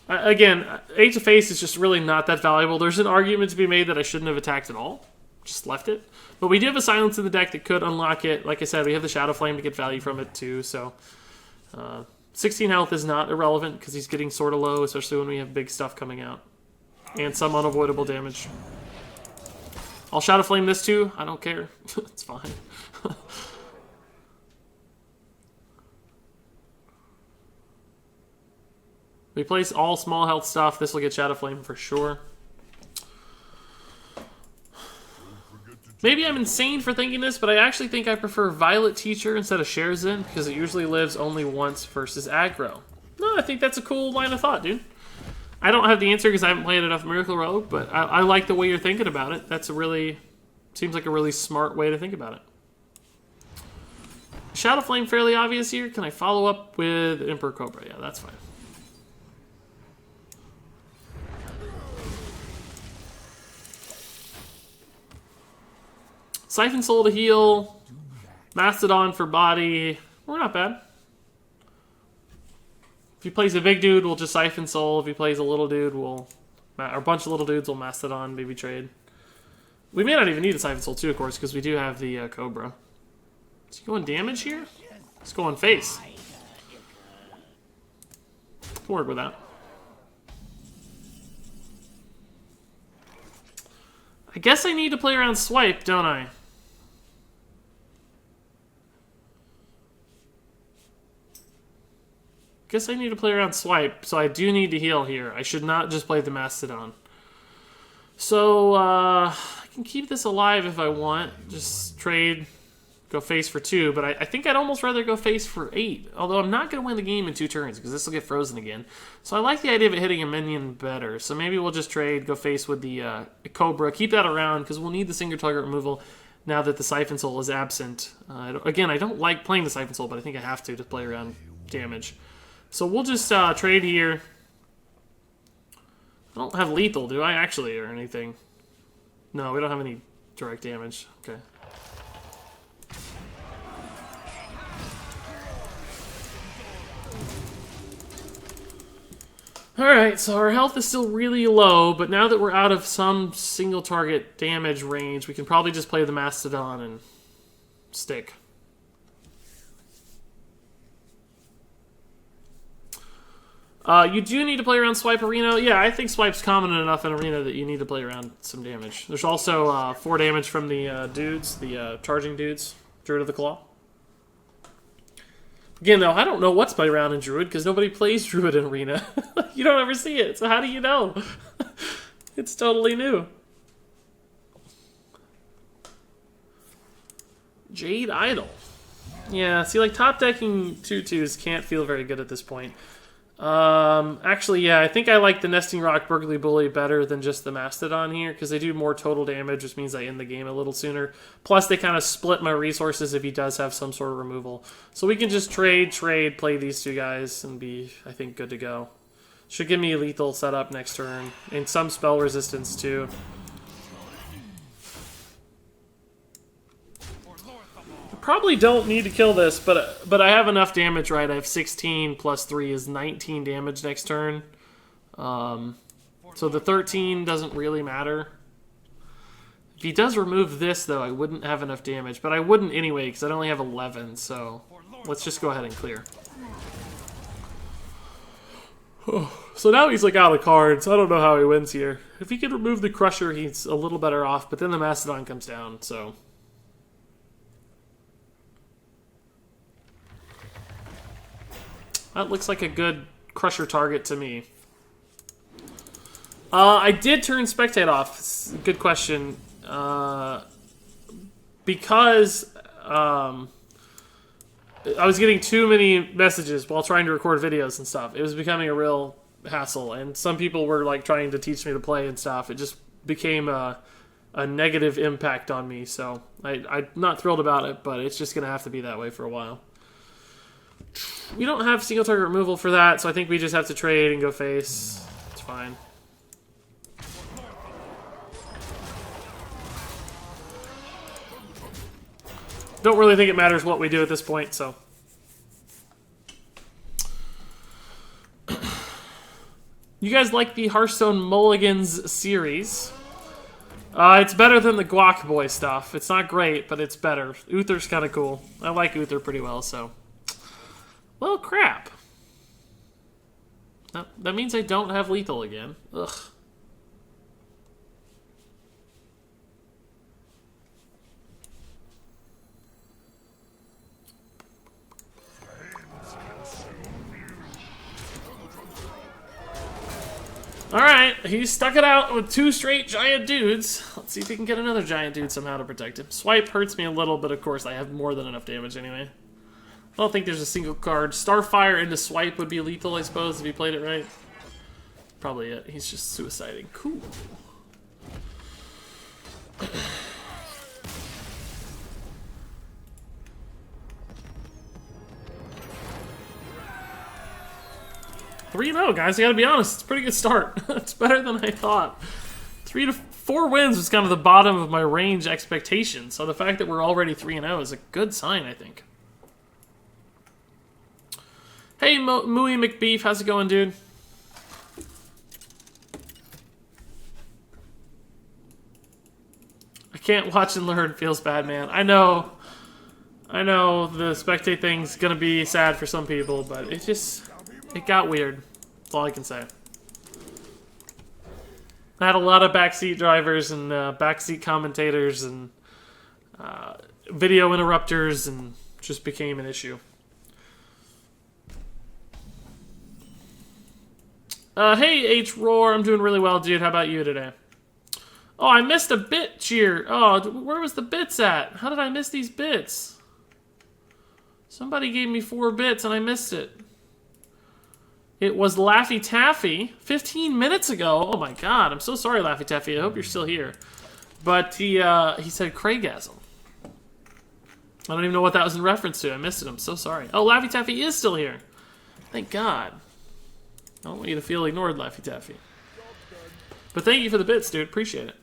Again, 8 to face is just really not that valuable. There's an argument to be made that I shouldn't have attacked at all. Just left it. But we do have a Silence in the deck that could unlock it. Like I said, we have the Shadow Flame to get value from it too. So 16 health is not irrelevant because he's getting sort of low, especially when we have big stuff coming out. And some unavoidable damage. I'll Shadow Flame this too. I don't care. It's fine. We place all small health stuff. This will get Shadow Flame for sure. Maybe I'm insane for thinking this, but I actually think I prefer Violet Teacher instead of Sherzin because it usually lives only once versus aggro. No, I think that's a cool line of thought, dude. I don't have the answer because I haven't played enough Miracle Rogue, but I like the way you're thinking about it. That's a really... seems like a really smart way to think about it. Shadow Flame fairly obvious here. Can I follow up with Emperor Cobra? Yeah, that's fine. Siphon Soul to heal. Mastodon for body. We're not bad. If he plays a big dude, we'll just Siphon Soul. If he plays a little dude, we'll... Or a bunch of little dudes, we'll Mastodon, maybe trade. We may not even need a Siphon Soul too, of course, because we do have the Cobra. Is he going damage here? He's going face. Can work with that. I guess I need to play around Swipe, don't I? Guess I need to play around Swipe, so I do need to heal here. I should not just play the Mastodon. So, I can keep this alive if I want. Just trade, go face for 2, but I think I'd almost rather go face for 8. Although I'm not going to win the game in 2 turns, because this will get frozen again. So I like the idea of it hitting a minion better. So maybe we'll just trade, go face with the Cobra, keep that around, because we'll need the single target removal now that the Siphon Soul is absent. Again, I don't like playing the Siphon Soul, but I think I have to play around damage. So we'll just trade here. I don't have lethal, do I, actually, or anything? No, we don't have any direct damage. Okay. Alright, so our health is still really low, but now that we're out of some single target damage range, we can probably just play the Mastodon and stick. You do need to play around Swipe Arena. Yeah, I think Swipe's common enough in Arena that you need to play around some damage. There's also 4 damage from the dudes, the charging dudes, Druid of the Claw. Again, though, I don't know what's played around in Druid because nobody plays Druid in Arena. You don't ever see it, so how do you know? It's totally new. Jade Idol. Yeah, see, like, top decking 2/2s can't feel very good at this point. Actually, yeah, I think I like the Nesting Rock Burgly Bully better than just the Mastodon here, because they do more total damage, which means I end the game a little sooner. Plus, they kind of split my resources if he does have some sort of removal. So we can just trade, play these 2 guys, and be, I think, good to go. Should give me a lethal setup next turn, and some spell resistance, too. Probably don't need to kill this, but I have enough damage, right? I have 16 plus 3 is 19 damage next turn. So the 13 doesn't really matter. If he does remove this, though, I wouldn't have enough damage. But I wouldn't anyway, because I'd only have 11. So let's just go ahead and clear. So now he's like out of cards. I don't know how he wins here. If he could remove the Crusher, he's a little better off. But then the Mastodon comes down, so... That looks like a good Crusher target to me. I did turn Spectate off. Good question. Because I was getting too many messages while trying to record videos and stuff. It was becoming a real hassle. And some people were like trying to teach me to play and stuff. It just became a negative impact on me. So I'm not thrilled about it, but it's just going to have to be that way for a while. We don't have single target removal for that, so I think we just have to trade and go face. It's fine. Don't really think it matters what we do at this point, so. You guys like the Hearthstone Mulligans series? It's better than the Guac Boy stuff. It's not great, but it's better. Uther's kind of cool. I like Uther pretty well, so. Well, crap. That means I don't have lethal again. Ugh. Alright, he stuck it out with 2 straight giant dudes. Let's see if he can get another giant dude somehow to protect him. Swipe hurts me a little, but of course I have more than enough damage anyway. I don't think there's a single card. Starfire into Swipe would be lethal, I suppose, if he played it right. Probably it. He's just suiciding. Cool. Three 3-0, guys. I gotta be honest. It's a pretty good start. It's better than I thought. 3 to 4 wins was kind of the bottom of my range expectation. So the fact that we're already 3-0 is a good sign, I think. Hey, Hey, Mooey McBeef, how's it going, dude? I can't watch and learn. Feels bad, man. I know the spectate thing's gonna be sad for some people, but it got weird. That's all I can say. I had a lot of backseat drivers and backseat commentators and video interrupters, and just became an issue. Hey, H Roar, I'm doing really well, dude. How about you today? Oh, I missed a bit cheer. Oh, where was the bits at? How did I miss these bits? Somebody gave me 4 bits and I missed it. It was Laffy Taffy 15 minutes ago. Oh my god, I'm so sorry, Laffy Taffy. I hope you're still here. But he said Craigasm. I don't even know what that was in reference to. I missed it. I'm so sorry. Oh, Laffy Taffy is still here. Thank God. I don't want you to feel ignored, Laffy Taffy. But thank you for the bits, dude. Appreciate it.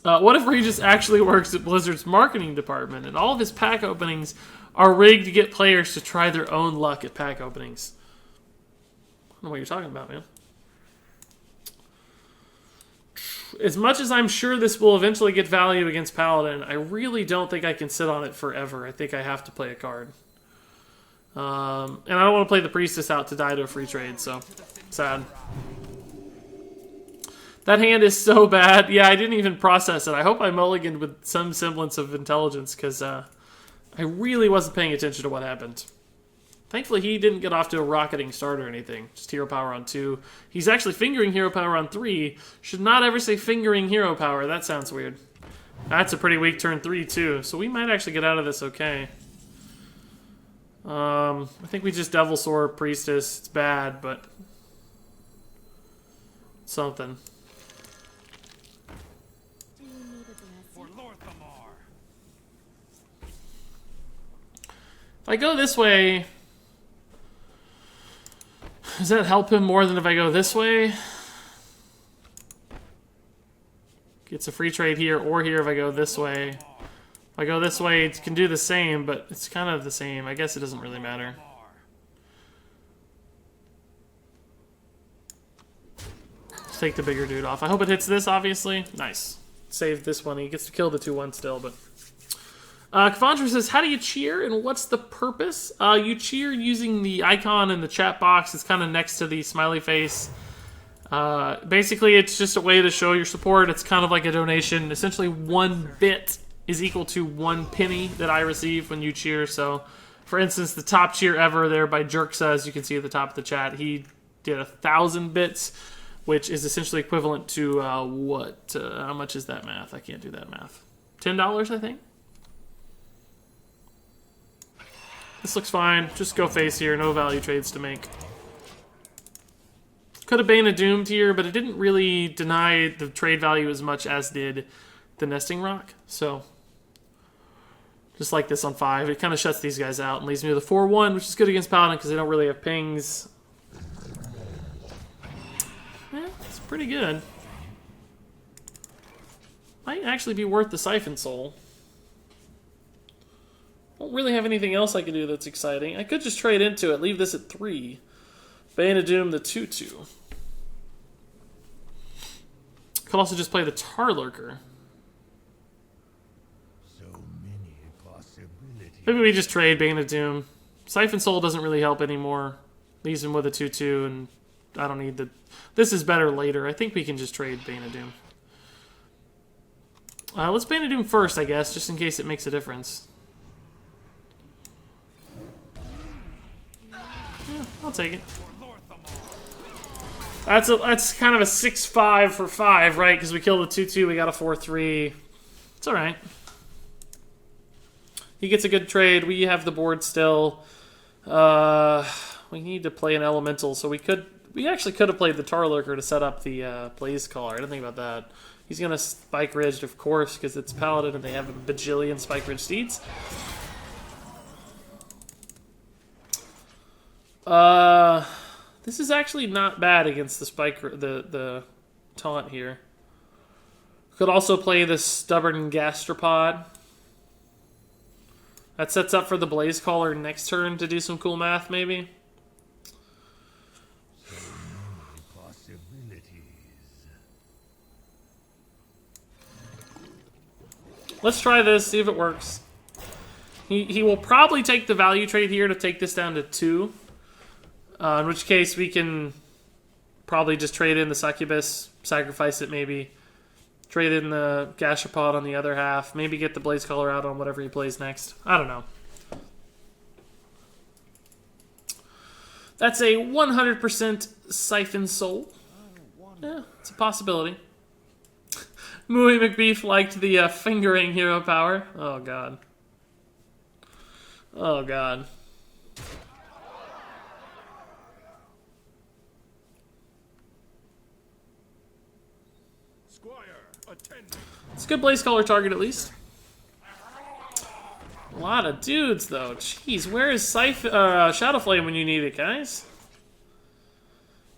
What if Regis actually works at Blizzard's marketing department and all of his pack openings are rigged to get players to try their own luck at pack openings? I don't know what you're talking about, man. As much as I'm sure this will eventually get value against Paladin, I really don't think I can sit on it forever. I think I have to play a card. And I don't want to play the Priestess out to die to a free trade, so sad. That hand is so bad. Yeah, I didn't even process it. I hope I mulliganed with some semblance of intelligence, because I really wasn't paying attention to what happened. Thankfully, he didn't get off to a rocketing start or anything. Just hero power on 2. He's actually fingering hero power on 3. Should not ever say fingering hero power. That sounds weird. That's a pretty weak turn 3, too. So we might actually get out of this okay. I think we just Devil Soar Priestess. It's bad, but something. If I go this way, does that help him more than if I go this way? Gets a free trade here or here if I go this way. If I go this way, it can do the same, but it's kind of the same. I guess it doesn't really matter. Let's take the bigger dude off. I hope it hits this, obviously. Nice. Save this one. He gets to kill the 2-1 still, but... Kavandra says, how do you cheer and what's the purpose? You cheer using the icon in the chat box. It's kind of next to the smiley face. Basically, it's just a way to show your support. It's kind of like a donation. Essentially, 1 bit is equal to 1 penny that I receive when you cheer. So, for instance, the top cheer ever there by Jerksa, as you can see at the top of the chat, he did 1,000 bits, which is essentially equivalent to what? How much is that math? I can't do that math. $10, I think? This looks fine. Just go face here. No value trades to make. Could have Bane of Doom here, but it didn't really deny the trade value as much as did the Nesting Rock. So, just like this on 5, it kind of shuts these guys out and leaves me with a 4-1, which is good against Paladin because they don't really have pings. Yeah, it's pretty good. Might actually be worth the Siphon Soul. Don't really have anything else I can do that's exciting. I could just trade into it, leave this at 3. Bane of Doom, the 2-2. Could also just play the Tar Lurker. So many possibilities. Maybe we just trade Bane of Doom. Siphon Soul doesn't really help anymore. Leaves him with a 2-2, and I don't need the... This is better later. I think we can just trade Bane of Doom. Let's Bane of Doom first, I guess, just in case it makes a difference. Yeah, I'll take it. That's kind of a 6-5 for 5, right? Because we killed a 2-2, we got a 4-3. It's all right. He gets a good trade. We have the board still. We need to play an elemental, so we actually could have played the Tar Lurker to set up the Blaze Caller. I didn't think about that. He's gonna Spike Ridge, of course, because it's Paladin and they have a bajillion Spike Ridge steeds. This is actually not bad against the the taunt here. Could also play the Stubborn Gastropod. That sets up for the Blaze Caller next turn to do some cool math, maybe. Let's try this, see if it works. He will probably take the value trade here to take this down to 2. In which case we can probably just trade in the Succubus, sacrifice it maybe. Trade in the Gashapod on the other half. Maybe get the Blaze Caller out on whatever he plays next. I don't know. That's a 100% Siphon Soul. Yeah, it's a possibility. Mooey McBeef liked the fingering hero power. Oh, God. Oh, God. It's a good Blaze Caller target, at least. A lot of dudes, though. Jeez, where is Shadow Flame when you need it, guys?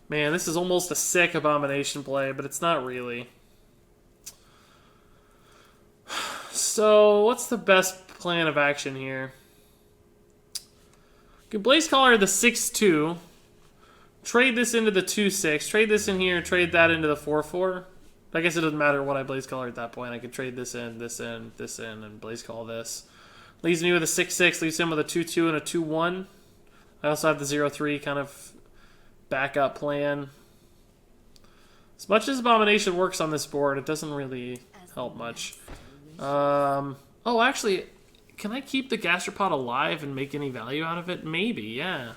Man, this is almost a sick Abomination play, but it's not really. So, what's the best plan of action here? Can Blaze Caller the 6-2. Trade this into the 2-6. Trade this in here. Trade that into the 4-4. I guess it doesn't matter what I Blaze Caller at that point. I could trade this in, this in, this in, and Blaze Call this. Leaves me with a 6-6. Leaves him with a 2-2 and a 2-1. I also have the 0-3 kind of backup plan. As much as Abomination works on this board, it doesn't really help much. Oh, actually, can I keep the Gastropod alive and make any value out of it? Maybe, yeah.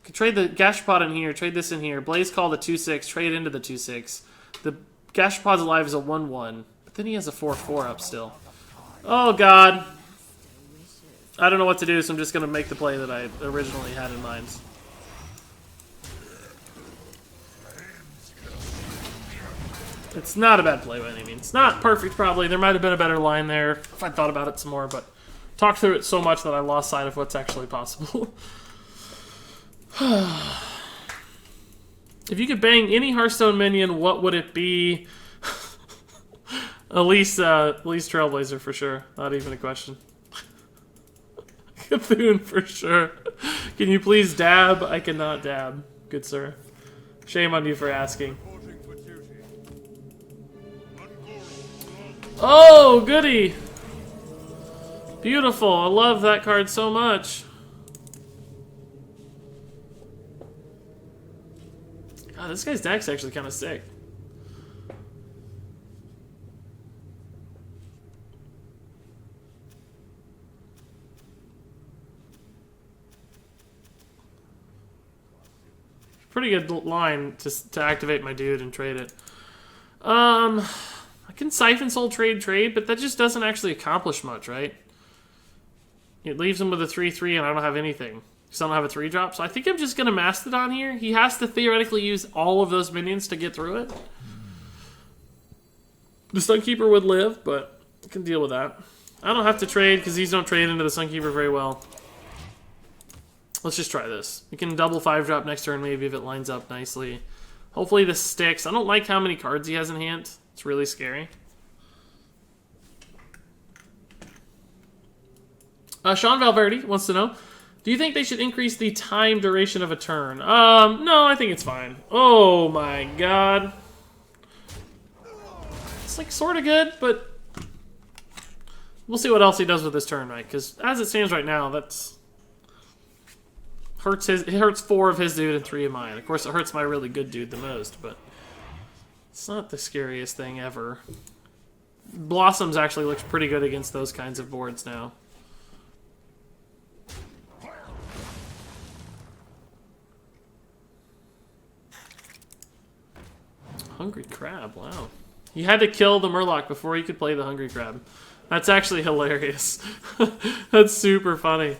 Could trade the Gastropod in here, trade this in here, Blaze Call the 2-6, trade into the 2-6. The Gastropod's alive is a 1-1, but then he has a 4-4 up still. Oh, God. I don't know what to do, so I'm just going to make the play that I originally had in mind. It's not a bad play by any means. It's not perfect, probably. There might have been a better line there if I thought about it some more, but talked through it so much that I lost sight of what's actually possible. If you could bang any Hearthstone minion, what would it be? Elise Trailblazer for sure. Not even a question. Cthulhu for sure. Can you please dab? I cannot dab, good sir. Shame on you for asking. Oh, goody! Beautiful. I love that card so much. God, this guy's deck's actually kind of sick. Pretty good line to activate my dude and trade it. I can Siphon Soul trade, but that just doesn't actually accomplish much, right? It leaves him with a 3-3 and I don't have anything. Because I don't have a 3-drop. So I think I'm just going to Mastodon here. He has to theoretically use all of those minions to get through it. The Sunkeeper would live, but I can deal with that. I don't have to trade because these don't trade into the Sunkeeper very well. Let's just try this. We can double 5-drop next turn maybe if it lines up nicely. Hopefully this sticks. I don't like how many cards he has in hand. It's really scary. Sean Valverde wants to know, do you think they should increase the time duration of a turn? No, I think it's fine. Oh my god. It's like sort of good, but we'll see what else he does with this turn, right? Because as it stands right now, that's it hurts 4 of his dude and 3 of mine. Of course, it hurts my really good dude the most, but it's not the scariest thing ever. Blossoms actually looks pretty good against those kinds of boards now. Hungry Crab, wow. You had to kill the Murloc before you could play the Hungry Crab. That's actually hilarious. That's super funny.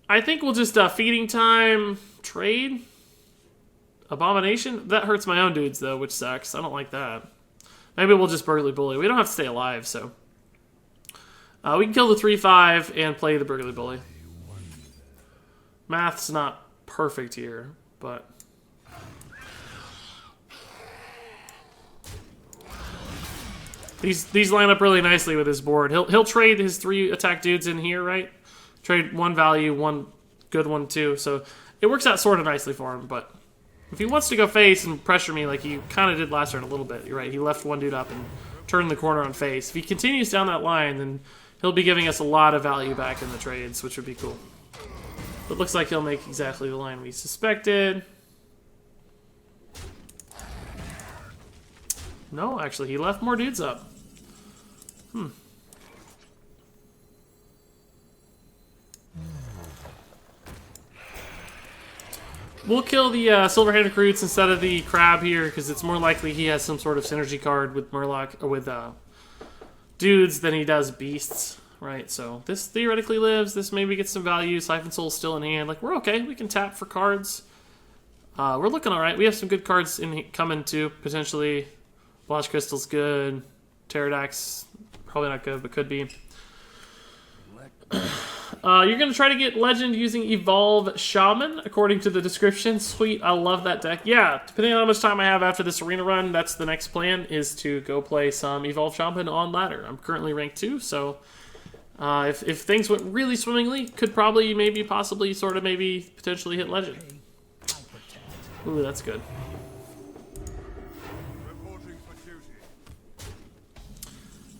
I think we'll just Feeding Time, trade. Abomination? That hurts my own dudes, though, which sucks. I don't like that. Maybe we'll just Burgly Bully. We don't have to stay alive, so. We can kill the 3-5 and play the Burgly Bully. Math's not perfect here, but... These line up really nicely with his board. He'll trade his 3 attack dudes in here, right? Trade 1 value, 1 good one too. So it works out sort of nicely for him. But if he wants to go face and pressure me like he kind of did last turn a little bit, you're right. He left 1 dude up and turned the corner on face. If he continues down that line, then he'll be giving us a lot of value back in the trades, which would be cool. But looks like he'll make exactly the line we suspected. No, actually, he left more dudes up. We'll kill the Silver-Hand Recruits instead of the Crab here, because it's more likely he has some sort of synergy card with Murloc, or with dudes than he does beasts, right? So this theoretically lives. This maybe gets some value. Siphon Soul's still in hand. Like, we're okay. We can tap for cards. We're looking all right. We have some good cards coming too, potentially. Blotch Crystal's good. Pterrordax, probably not good, but could be. You're going to try to get Legend using Evolve Shaman, according to the description. Sweet, I love that deck. Yeah, depending on how much time I have after this arena run, that's the next plan, is to go play some Evolve Shaman on ladder. I'm currently ranked 2, so if things went really swimmingly, could probably, maybe, possibly, sort of, maybe, potentially hit Legend. Ooh, that's good.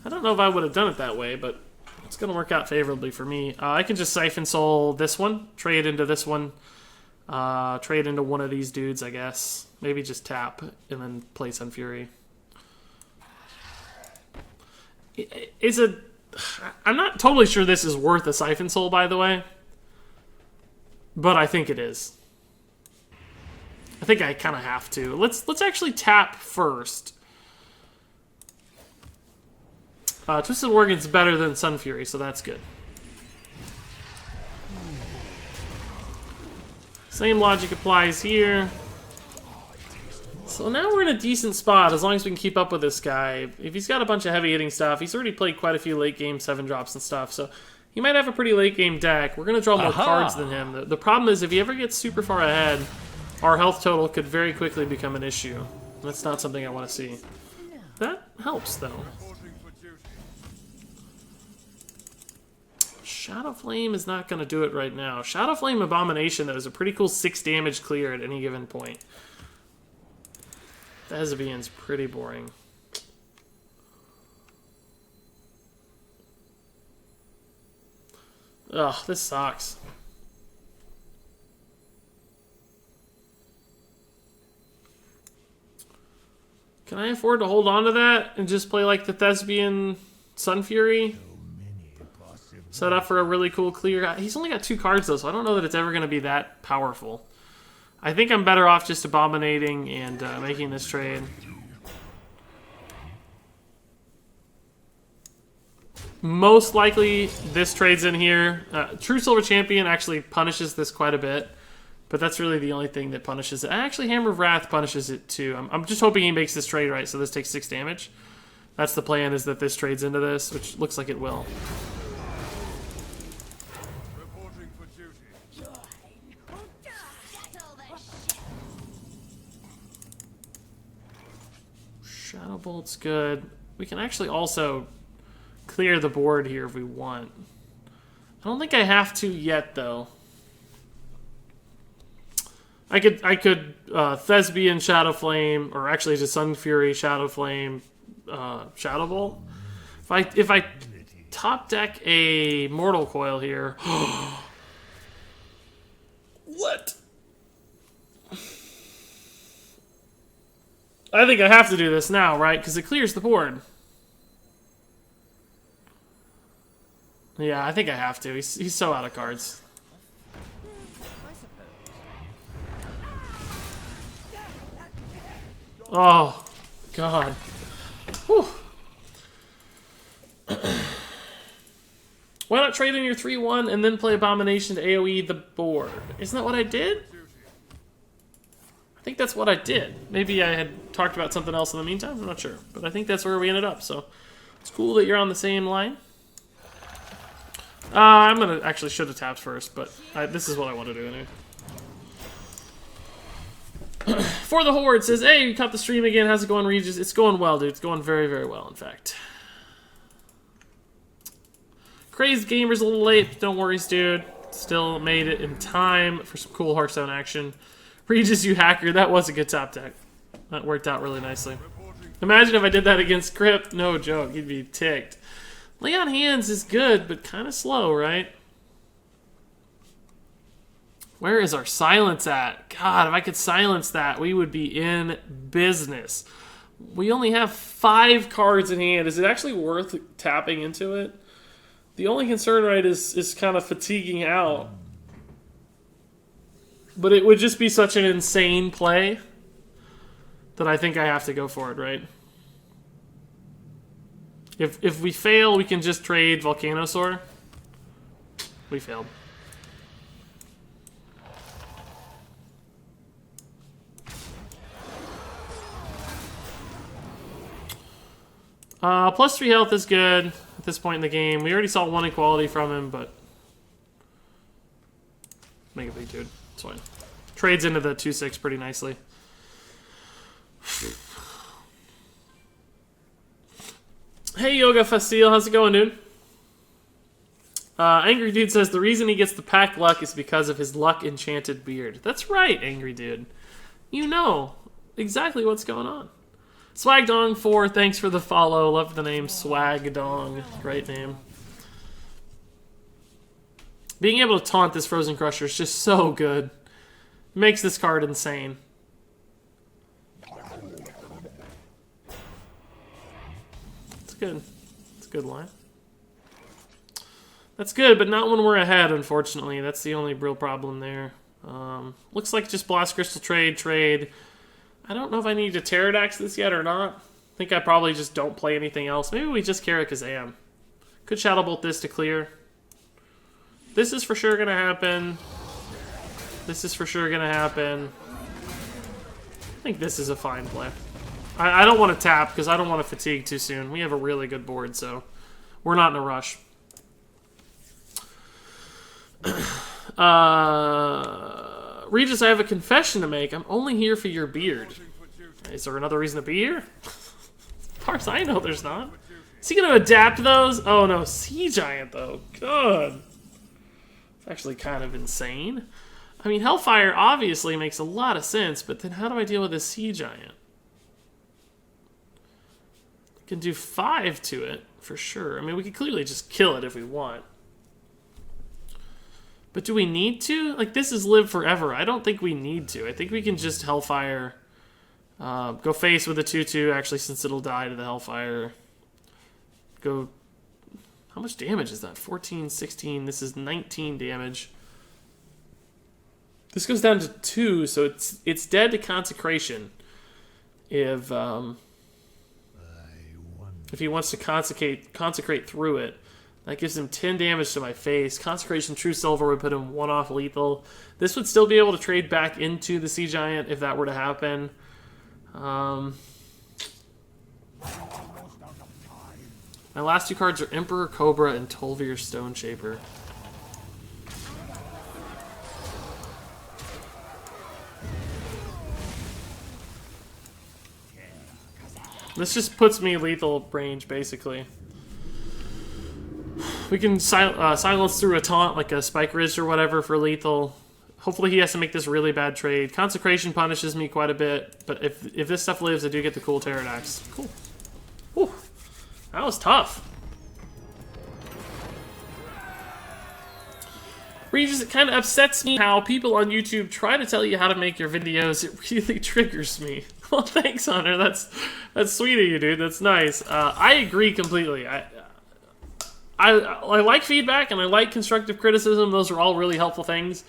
I don't know if I would have done it that way, but it's going to work out favorably for me. I can just Siphon Soul this one, trade into this one, trade into one of these dudes, I guess. Maybe just tap and then play Sun Fury. I'm not totally sure this is worth a Siphon Soul, by the way, but I think it is. I think I kind of have to. Let's actually tap first. Twisted Organ's better than Sun Fury, so that's good. Same logic applies here. So now we're in a decent spot, as long as we can keep up with this guy. If he's got a bunch of heavy-hitting stuff, he's already played quite a few late-game 7-drops and stuff, so he might have a pretty late-game deck. We're going to draw more cards than him. The problem is, if he ever gets super far ahead, our health total could very quickly become an issue. That's not something I want to see. That helps, though. Shadow Flame is not going to do it right now. Shadow Flame Abomination, though, is a pretty cool 6 damage clear at any given point. Thespian's pretty boring. Ugh, this sucks. Can I afford to hold on to that and just play like the Thespian Sun Fury? Set up for a really cool clear. He's only got 2 cards, though, so I don't know that it's ever going to be that powerful. I think I'm better off just abominating and making this trade. Most likely, this trade's in here. True Silver Champion actually punishes this quite a bit, but that's really the only thing that punishes it. Actually, Hammer of Wrath punishes it, too. I'm just hoping he makes this trade right, so this takes 6 damage. That's the plan, is that this trades into this, which looks like it will. Shadow Bolt's good. We can actually also clear the board here if we want. I don't think I have to yet, though. I could Thespian Shadow Flame, or actually just Sun Fury Shadow Flame Shadow Bolt. If I top deck a Mortal Coil here. What? I think I have to do this now, right? Because it clears the board. Yeah, I think I have to. He's so out of cards. Oh, God. Whew. Why not trade in your 3-1 and then play Abomination to AoE the board? Isn't that what I did? I think that's what I did. Maybe I had talked about something else in the meantime. I'm not sure. But I think that's where we ended up. So it's cool that you're on the same line. I'm going to actually should have tapped first, but this is what I want to do anyway. For the Horde says, hey, you caught the stream again. How's it going, Regis? It's going well, dude. It's going very, very well, in fact. Crazed Gamer's a little late. Don't worry, dude. Still made it in time for some cool Hearthstone action. Regis, you hacker. That was a good top deck. That worked out really nicely. Imagine if I did that against Crypt. No joke. He'd be ticked. Lay on Hands is good, but kind of slow, right? Where is our silence at? God, if I could silence that, we would be in business. We only have 5 cards in hand. Is it actually worth tapping into it? The only concern, right, is kind of fatiguing out. But it would just be such an insane play that I think I have to go for it, right? If we fail, we can just trade Volcanosaur. We failed. Plus 3 health is good at this point in the game. We already saw 1 equality from him, but make a big dude. It's fine. Trades into the 2/6 pretty nicely. Hey, Yoga Facile, how's it going, dude? Angry Dude says the reason he gets the pack luck is because of his luck enchanted beard. That's right, Angry Dude. You know exactly what's going on. Swagdong4, thanks for the follow. Love the name Swagdong. Great name. Being able to taunt this Frozen Crusher is just so good. Makes this card insane. It's good. It's a good line. That's good, but not when we're ahead, unfortunately. That's the only real problem there. Looks like just Blast Crystal trade. I don't know if I need to Pterrordax this yet or not. I think I probably just don't play anything else. Maybe we just carry Kazam. Could Shadow Bolt this to clear. This is for sure going to happen. This is for sure going to happen. I think this is a fine play. I don't want to tap because I don't want to fatigue too soon. We have a really good board, so we're not in a rush. Regis, I have a confession to make. I'm only here for your beard. Is there another reason to be here? As far as I know, there's not. Is he going to adapt those? Oh no, Sea Giant though. God. It's actually kind of insane. I mean, Hellfire obviously makes a lot of sense, but then how do I deal with this Sea Giant? I can do 5 to it, for sure. I mean, we could clearly just kill it if we want. But do we need to? Like, this is Live Forever. I don't think we need to. I think we can just Hellfire. Go face with a 2/2, actually, since it'll die to the Hellfire. Go... How much damage is that? 14, 16. This is 19 damage. This goes down to 2, so it's dead to Consecration. If he wants to consecrate through it. That gives him 10 damage to my face. Consecration True Silver would put him 1 off lethal. This would still be able to trade back into the Sea Giant if that were to happen. My last 2 cards are Emperor Cobra and Tolvir Stone Shaper. This just puts me lethal range, basically. We can silence through a taunt, like a Spike Ridge or whatever, for lethal. Hopefully he has to make this really bad trade. Consecration punishes me quite a bit, but if this stuff lives, I do get the cool Pterrordax. Cool. Whew. That was tough. Regis, it kind of upsets me how people on YouTube try to tell you how to make your videos. It really triggers me. Well, thanks, Hunter. That's sweet of you, dude. That's nice. I agree completely. I like feedback and I like constructive criticism. Those are all really helpful things.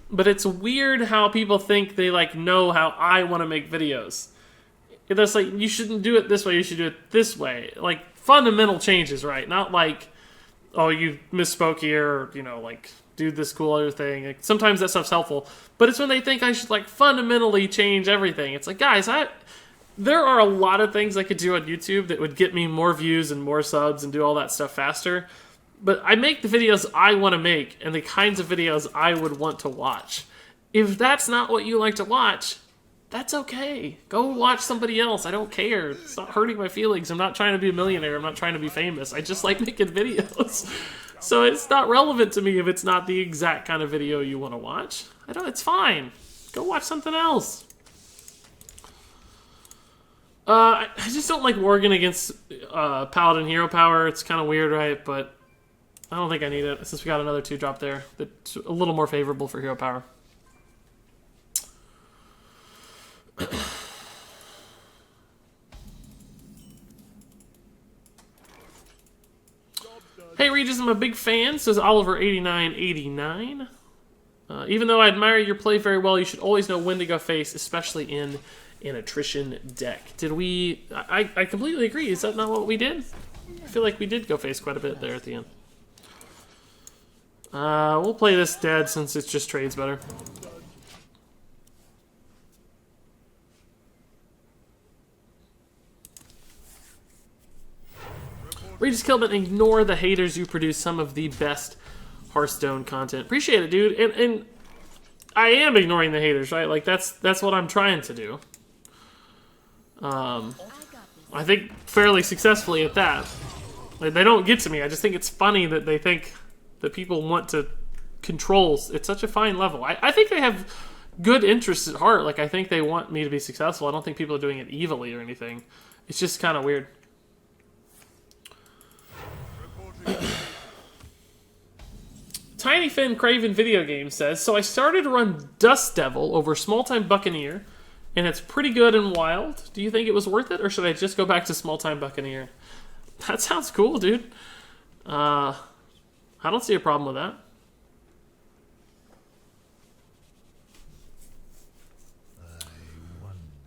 But it's weird how people think they know how I want to make videos. That's like, you shouldn't do it this way, you should do it this way. Like, fundamental changes, right? Not like, oh, you misspoke here, or, do this cool other thing. Like, sometimes that stuff's helpful. But it's when they think I should, fundamentally change everything. It's like, guys, there are a lot of things I could do on YouTube that would get me more views and more subs and do all that stuff faster. But I make the videos I want to make and the kinds of videos I would want to watch. If that's not what you like to watch, that's okay. Go watch somebody else. I don't care. It's not hurting my feelings. I'm not trying to be a millionaire. I'm not trying to be famous. I just like making videos. So it's not relevant to me if it's not the exact kind of video you want to watch. It's fine. Go watch something else. I just don't like Worgen against Paladin Hero Power. It's kind of weird, right? But I don't think I need it since we got another 2-drop there. That's a little more favorable for Hero Power. Hey Regis, I'm a big fan, says Oliver8989. Even though I admire your play very well, you should always know when to go face, especially in an attrition deck. Did we... I completely agree. Is that not what we did? I feel like we did go face quite a bit there at the end. We'll play this dead since it just trades better. Regis Kilman, ignore the haters. You produce some of the best Hearthstone content. Appreciate it, dude. And I am ignoring the haters, right? Like, that's what I'm trying to do. I think fairly successfully at that. Like, they don't get to me. I just think it's funny that they think that people want to control. It's such a fine level. I think they have good interests at heart. Like, I think they want me to be successful. I don't think people are doing it evilly or anything. It's just kind of weird. Tiny Finn Craven Video Game says, so I started to run Dust Devil over Small Time Buccaneer, and it's pretty good and wild. Do you think it was worth it, or should I just go back to Small Time Buccaneer? That sounds cool, dude. I don't see a problem with that.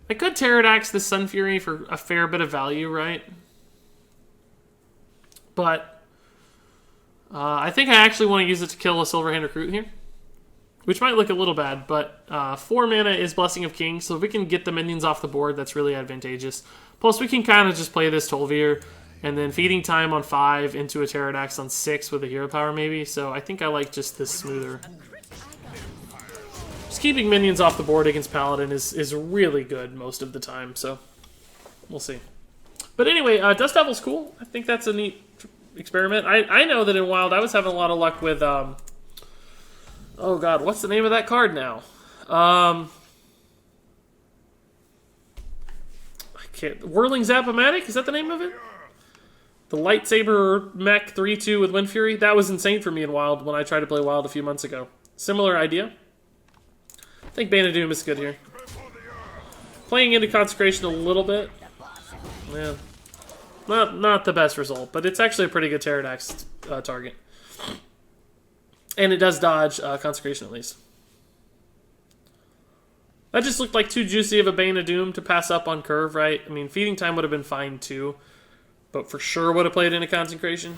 I could Pterrordax the Sun Fury for a fair bit of value, right? But I think I actually want to use it to kill a Silverhand Recruit here, which might look a little bad, but 4 mana is Blessing of Kings, so if we can get the minions off the board, that's really advantageous. Plus, we can kind of just play this Tolvir, and then Feeding Time on 5 into a Pterrordax on 6 with a Hero Power, maybe, so I think I like just this smoother. Just keeping minions off the board against Paladin is really good most of the time, so we'll see. But anyway, Dust Devil's cool. I think that's a neat experiment. I know that in Wild I was having a lot of luck with oh god, what's the name of that card now? I can't. Whirling Zap-O-Matic? Is that the name of it? The Lightsaber Mech 3/2 with Wind Fury? That was insane for me in Wild when I tried to play Wild a few months ago. Similar idea. I think Bane of Doom is good here. Playing into Consecration a little bit. Yeah. Not the best result, but it's actually a pretty good Pterrordax target. And it does dodge Consecration at least. That just looked like too juicy of a Bane of Doom to pass up on curve, right? I mean, Feeding Time would have been fine too, but for sure would have played into Consecration.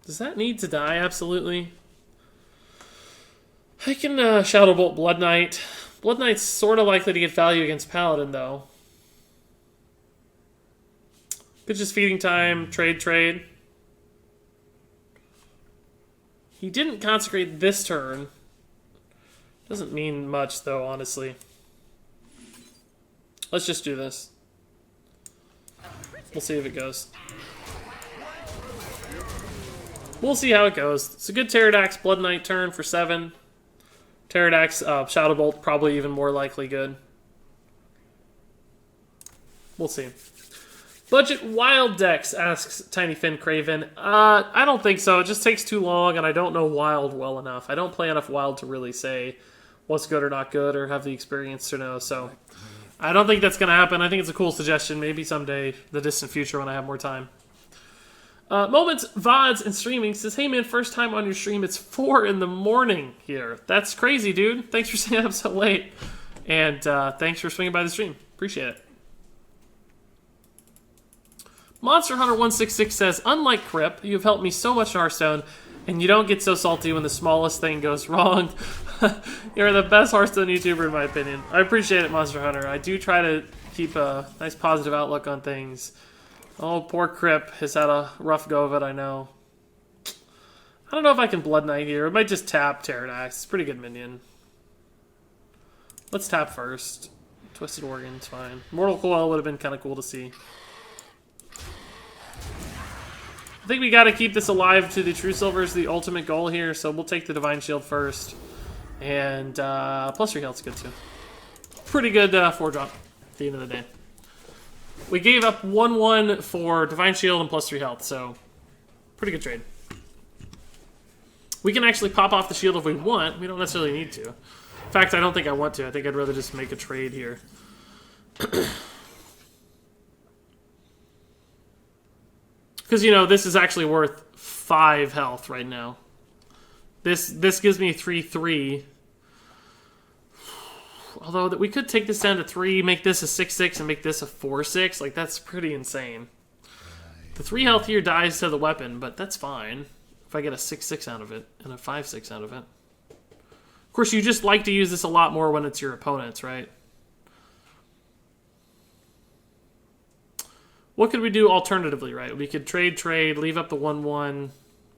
Does that need to die? Absolutely. I can Shadow Bolt Blood Knight. Blood Knight's sort of likely to get value against Paladin, though. Could just Feeding Time, trade. He didn't consecrate this turn. Doesn't mean much, though, honestly. Let's just do this. We'll see if it goes. We'll see how it goes. It's a good Pterrordax Blood Knight turn for 7. Pterrordax Shadow Bolt, probably even more likely good. We'll see. Budget Wild decks, asks Tiny Finn Craven. I don't think so. It just takes too long, and I don't know Wild well enough. I don't play enough Wild to really say what's good or not good, or have the experience to know, so I don't think that's going to happen. I think it's a cool suggestion. Maybe someday, the distant future, when I have more time. Moments, VODs, and streaming says, hey man, first time on your stream, it's 4 in the morning here. That's crazy, dude. Thanks for staying up so late. And thanks for swinging by the stream. Appreciate it. Monster Hunter 166 says, unlike Crip, you've helped me so much in Hearthstone, and you don't get so salty when the smallest thing goes wrong. You're the best Hearthstone YouTuber in my opinion. I appreciate it, Monster Hunter. I do try to keep a nice positive outlook on things. Oh, poor Crip has had a rough go of it, I know. I don't know if I can Blood Knight here. I might just tap Pterrordax. It's a pretty good minion. Let's tap first. Twisted Organ's fine. Mortal Coil would have been kind of cool to see. I think we got to keep this alive to the True Silver is the ultimate goal here, so we'll take the Divine Shield first. And plus 3 health's good too. Pretty good 4-drop at the end of the day. We gave up 1-1 for Divine Shield and plus 3 health, so pretty good trade. We can actually pop off the shield if we want. We don't necessarily need to. In fact, I don't think I want to. I think I'd rather just make a trade here. Because, you know, this is actually worth 5 health right now. This gives me 3-3. Although we could take this down to 3, make this a 6-6, and make this a 4-6. Like, that's pretty insane. The 3 health here dies to the weapon, but that's fine. If I get a 6-6 out of it, and a 5-6 out of it. Of course, you just like to use this a lot more when it's your opponents, right? What could we do alternatively, right? We could trade, leave up the 1-1,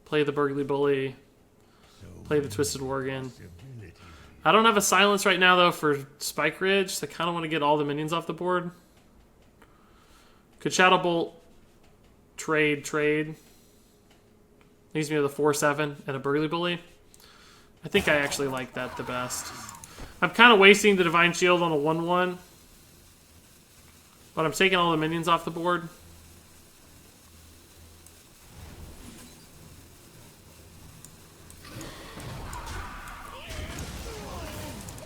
play the Burgly Bully, play the Twisted Worgen. I don't have a silence right now, though, for Spike Ridge, so I kind of want to get all the minions off the board. Could Shadow Bolt trade. Leaves me with a 4-7 and a Burgly Bully. I think I actually like that the best. I'm kind of wasting the Divine Shield on a 1-1. But I'm taking all the minions off the board.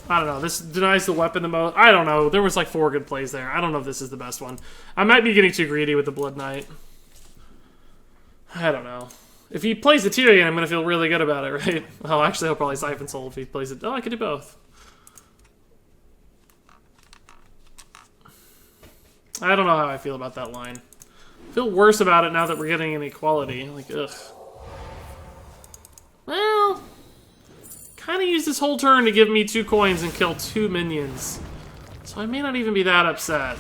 I don't know. This denies the weapon the most. I don't know. There was like 4 good plays there. I don't know if this is the best one. I might be getting too greedy with the Blood Knight. I don't know. If he plays the Tyrion, I'm going to feel really good about it, right? Well, actually, he'll probably Siphon Soul if he plays it. Oh, I could do both. I don't know how I feel about that line. I feel worse about it now that we're getting an equality. Like, ugh. Well, kind of use this whole turn to give me 2 coins and kill 2 minions. So I may not even be that upset.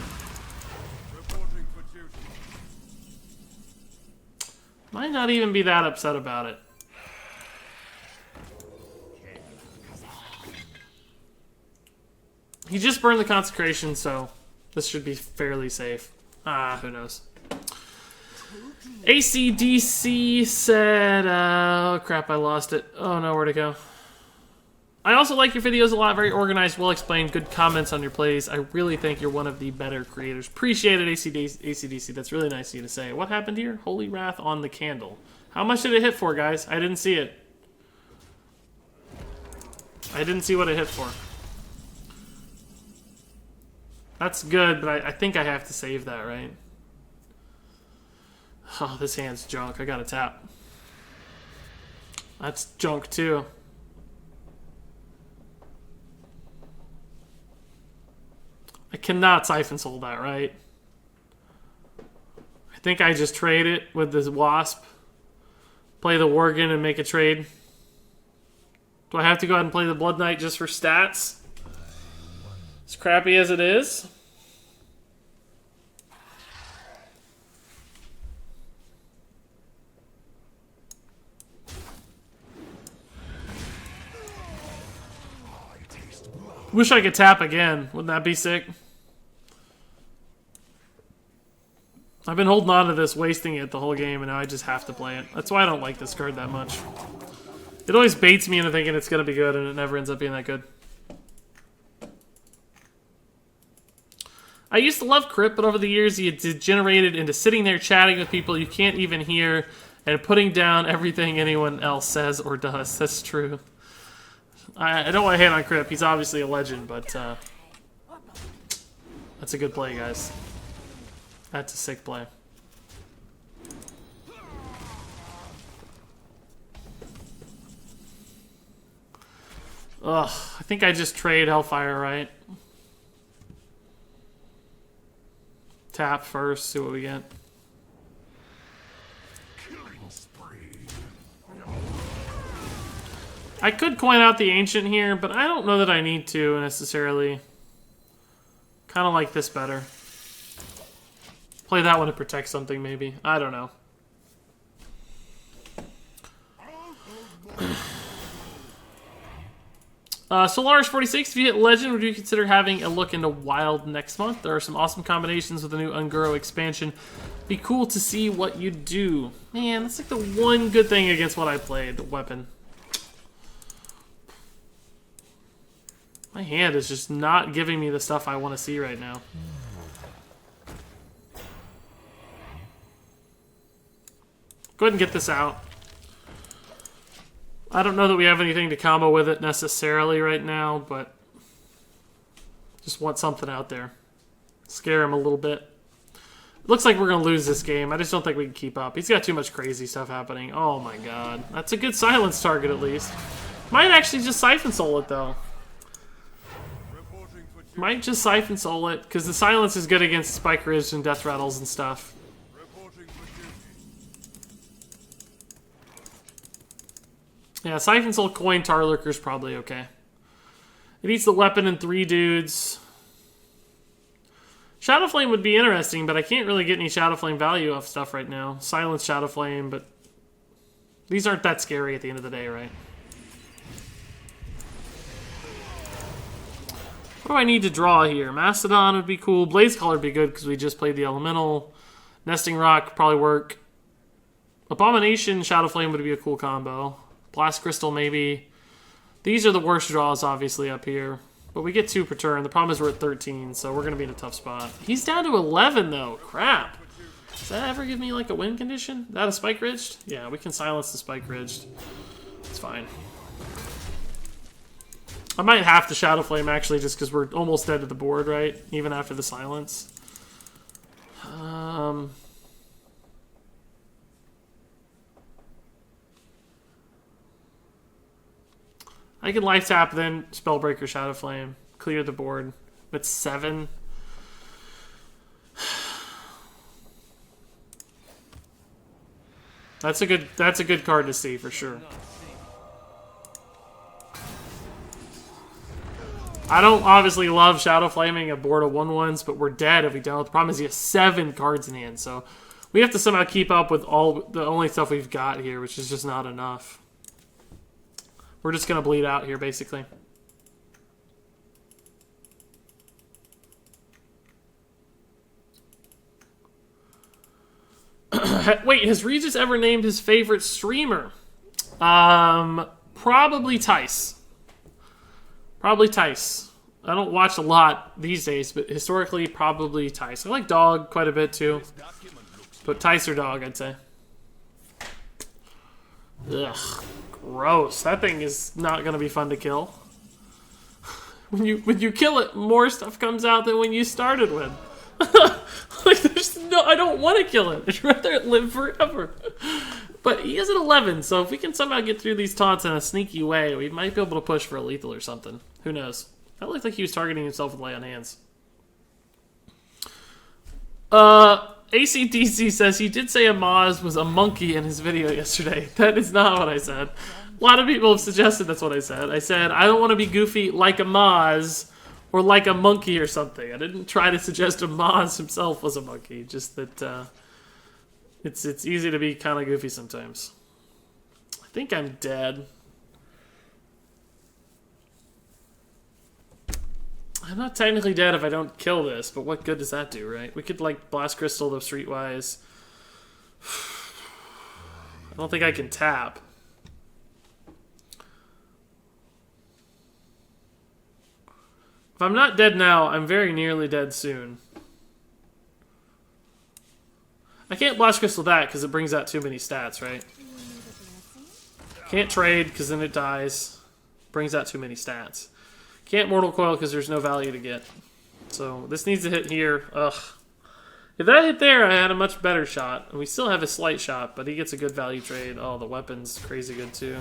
Might not even be that upset about it. He just burned the consecration, so this should be fairly safe. Ah, who knows. ACDC said, oh crap, I lost it. Oh no, where'd it go? I also like your videos a lot. Very organized, well explained, good comments on your plays. I really think you're one of the better creators. Appreciate it, ACDC. That's really nice of you to say. What happened here? Holy Wrath on the candle. How much did it hit for, guys? I didn't see it. I didn't see what it hit for. That's good, but I think I have to save that, right? Oh, this hand's junk. I gotta tap. That's junk, too. I cannot Siphon Soul that, right? I think I just trade it with this Wasp. Play the Worgen and make a trade. Do I have to go ahead and play the Blood Knight just for stats? As crappy as it is. Wish I could tap again. Wouldn't that be sick? I've been holding on to this, wasting it the whole game, and now I just have to play it. That's why I don't like this card that much. It always baits me into thinking it's going to be good, and it never ends up being that good. I used to love Crypt, but over the years he degenerated into sitting there chatting with people you can't even hear and putting down everything anyone else says or does. That's true. I don't want to hate on Crypt. He's obviously a legend, but that's a good play, guys. That's a sick play. Ugh, I think I just trade Hellfire, right? Tap first, see what we get. I could coin out the Ancient here, but I don't know that I need to necessarily. Kind of like this better. Play that one to protect something, maybe. I don't know. Solaris46, if you hit Legend, would you consider having a look into Wild next month? There are some awesome combinations with the new Unguro expansion. Be cool to see what you do. Man, that's like the one good thing against what I played, the weapon. My hand is just not giving me the stuff I want to see right now. Go ahead and get this out. I don't know that we have anything to combo with it necessarily right now, but just want something out there. Scare him a little bit. It looks like we're going to lose this game. I just don't think we can keep up. He's got too much crazy stuff happening. Oh my god. That's a good silence target at least. Might actually just Siphon Soul it though. Might just Siphon Soul it, because the silence is good against Spike Ridge and Death Rattles and stuff. Yeah, Siphon Soul Coin Tar Lurker's probably okay. It eats the weapon and 3 dudes. Shadow Flame would be interesting, but I can't really get any Shadow Flame value off stuff right now. Silence Shadow Flame, but these aren't that scary at the end of the day, right? What do I need to draw here? Mastodon would be cool. Blaze Caller would be good because we just played the Elemental. Nesting Rock could probably work. Abomination, Shadow Flame would be a cool combo. Blast Crystal, maybe. These are the worst draws, obviously, up here. But we get 2 per turn. The problem is we're at 13, so we're going to be in a tough spot. He's down to 11, though. Crap. Does that ever give me, like, a win condition? Is that a Spike Ridged? Yeah, we can silence the Spike Ridged. It's fine. I might have to Shadow Flame, actually, just because we're almost dead to the board, right? Even after the silence. I can life tap, then Spellbreaker, Shadow Flame, clear the board. With 7. That's a good card to see for sure. I don't obviously love Shadow Flaming a board of 1/1s, but we're dead if we don't. The problem is he has 7 cards in hand, so we have to somehow keep up with all the only stuff we've got here, which is just not enough. We're just going to bleed out here, basically. Wait, has Regis ever named his favorite streamer? Probably Tice. Probably Tice. I don't watch a lot these days, but historically, probably Tice. I like Dog quite a bit, too. But Tice or Dog, I'd say. Ugh. Gross. That thing is not going to be fun to kill. When you kill it, more stuff comes out than when you started with. Like, there's no... I don't want to kill it. I'd rather it live forever. But he is at 11, so if we can somehow get through these taunts in a sneaky way, we might be able to push for a lethal or something. Who knows? That looked like he was targeting himself with Lay on Hands. ACDC says he did say a Maz was a monkey in his video yesterday. That is not what I said. A lot of people have suggested that's what I said. I said, I don't want to be goofy like a Maz or like a monkey or something. I didn't try to suggest a Maz himself was a monkey. Just that it's easy to be kind of goofy sometimes. I think I'm dead. I'm not technically dead if I don't kill this, but what good does that do, right? We could, like, Blast Crystal the Streetwise. I don't think I can tap. If I'm not dead now, I'm very nearly dead soon. I can't Blast Crystal that because it brings out too many stats, right? Can't trade because then it dies. Brings out too many stats. Can't Mortal Coil because there's no value to get. So this needs to hit here. Ugh. If that hit there, I had a much better shot. And we still have a slight shot, but he gets a good value trade. Oh, the weapon's crazy good too.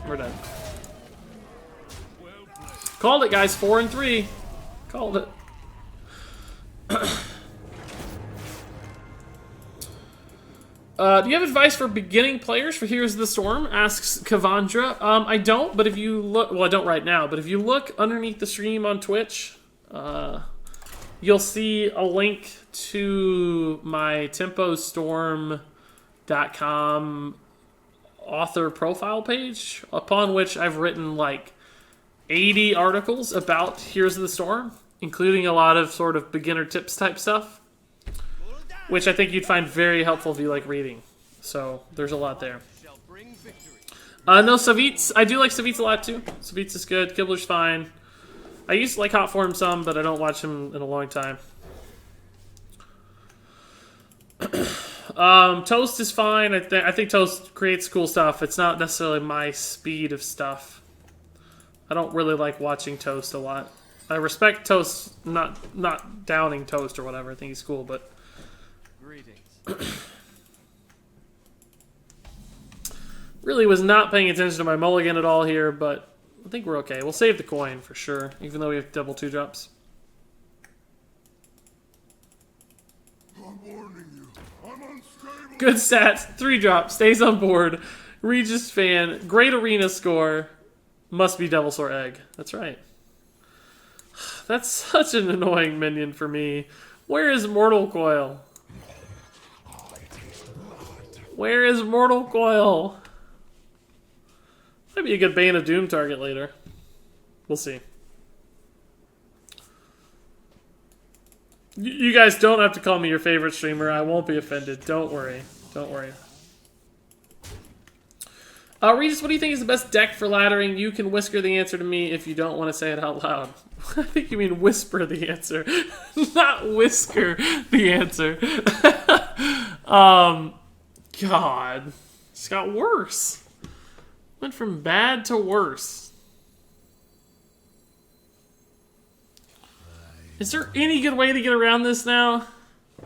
We're done. Called it, guys. 4 and 3. Called it. Do you have advice for beginning players for Heroes of the Storm? Asks Kavandra. I don't, but if you look... Well, I don't right now, but if you look underneath the stream on Twitch, you'll see a link to my TempoStorm.com author profile page, upon which I've written like 80 articles about Heroes of the Storm, including a lot of sort of beginner tips type stuff, which I think you'd find very helpful if you like reading. So there's a lot there. No, Savitz. I do like Savitz a lot too. Savitz is good. Kibler's fine. I used to like Hot Form some, but I don't watch him in a long time. Toast is fine. I think Toast creates cool stuff. It's not necessarily my speed of stuff. I don't really like watching Toast a lot. I respect Toast, not downing Toast or whatever. I think he's cool, but... Greetings. Really was not paying attention to my mulligan at all here, but I think we're okay. We'll save the coin for sure, even though we have double 2-drops. I'm warning you. I'm unstable. Good stats, 3-drop, stays on board, Regis fan, great arena score, must be Devilsaur Egg. That's right. That's such an annoying minion for me. Where is Mortal Coil? Where is Mortal Coil? Might be a good Bane of Doom target later. We'll see. You guys don't have to call me your favorite streamer. I won't be offended. Don't worry. Don't worry. Regis, what do you think is the best deck for laddering? You can whisper the answer to me if you don't want to say it out loud. I think you mean whisper the answer. Not whisker the answer. God. It's got worse. Went from bad to worse. Is there any good way to get around this now?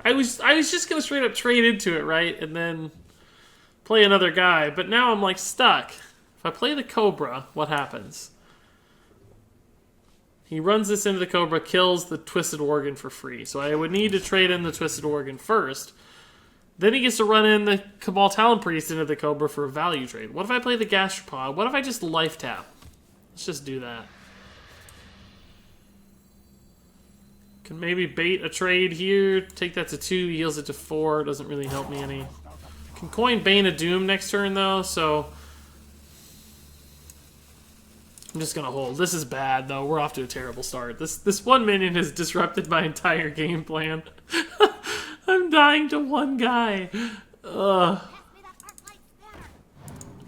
I was just gonna straight up trade into it, right? And then play another guy, but now I'm like stuck. If I play the Cobra, what happens? He runs this into the Cobra, kills the Twisted Organ for free. So I would need to trade in the Twisted Organ first. Then he gets to run in the Cabal Talon Priest into the Cobra for a value trade. What if I play the Gastropod? What if I just life tap? Let's just do that. Can maybe bait a trade here. Take that to 2, heals it to 4. Doesn't really help me any. Can coin Bane of Doom next turn though, so... I'm just gonna hold. This is bad though. We're off to a terrible start. This one minion has disrupted my entire game plan. I'm dying to one guy. Ugh.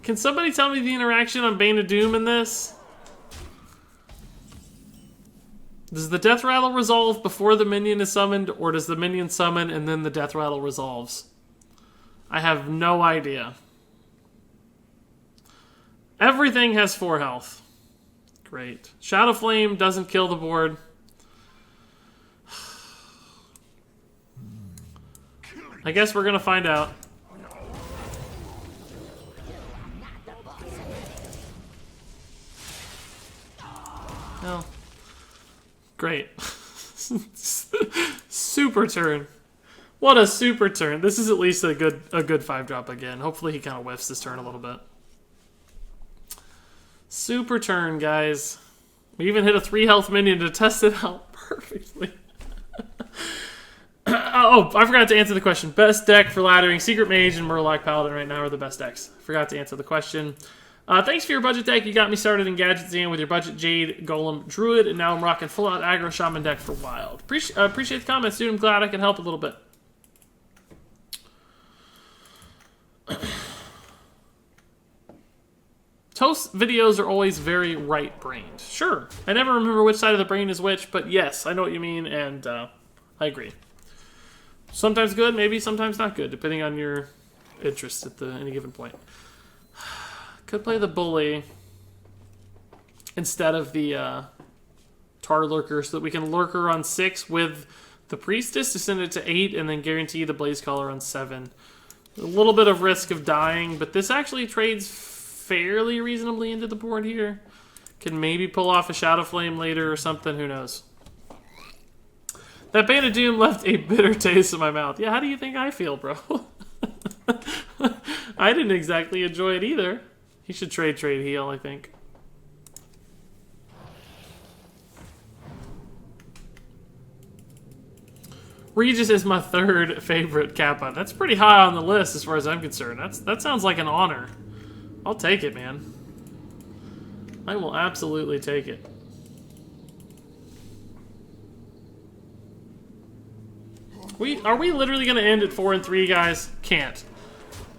Can somebody tell me the interaction on Bane of Doom in this? Does the Death Rattle resolve before the minion is summoned, or does the minion summon and then the Death Rattle resolves? I have no idea. Everything has 4 health. Great. Shadow Flame doesn't kill the board. I guess we're gonna find out. No. Great. Super turn. What a super turn. This is at least a good 5-drop again. Hopefully he kind of whiffs this turn a little bit. Super turn, guys. We even hit a 3-health minion to test it out perfectly. Oh, I forgot to answer the question. Best deck for laddering. Secret Mage and Murloc Paladin right now are the best decks. Forgot to answer the question. Thanks for your budget deck. You got me started in Gadgets and with your budget Jade, Golem, Druid, and now I'm rocking full-out aggro Shaman deck for Wild. Appreciate the comments, dude. I'm glad I can help a little bit. Toast videos are always very right-brained. Sure. I never remember which side of the brain is which, but yes, I know what you mean, and I agree. Sometimes good, maybe sometimes not good, depending on your interest at any given point. Could play the Bully instead of the Tar Lurker so that we can Lurker on 6 with the Priestess to send it to 8 and then guarantee the Blaze Caller on 7. A little bit of risk of dying, but this actually trades fairly reasonably into the board here. Can maybe pull off a Shadow Flame later or something, who knows. That Bane of Doom left a bitter taste in my mouth. Yeah, how do you think I feel, bro? I didn't exactly enjoy it either. He should trade heal, I think. Regis is my third favorite Kappa. That's pretty high on the list as far as I'm concerned. That sounds like an honor. I'll take it, man. I will absolutely take it. Are we literally going to end at 4 and 3, guys? Can't.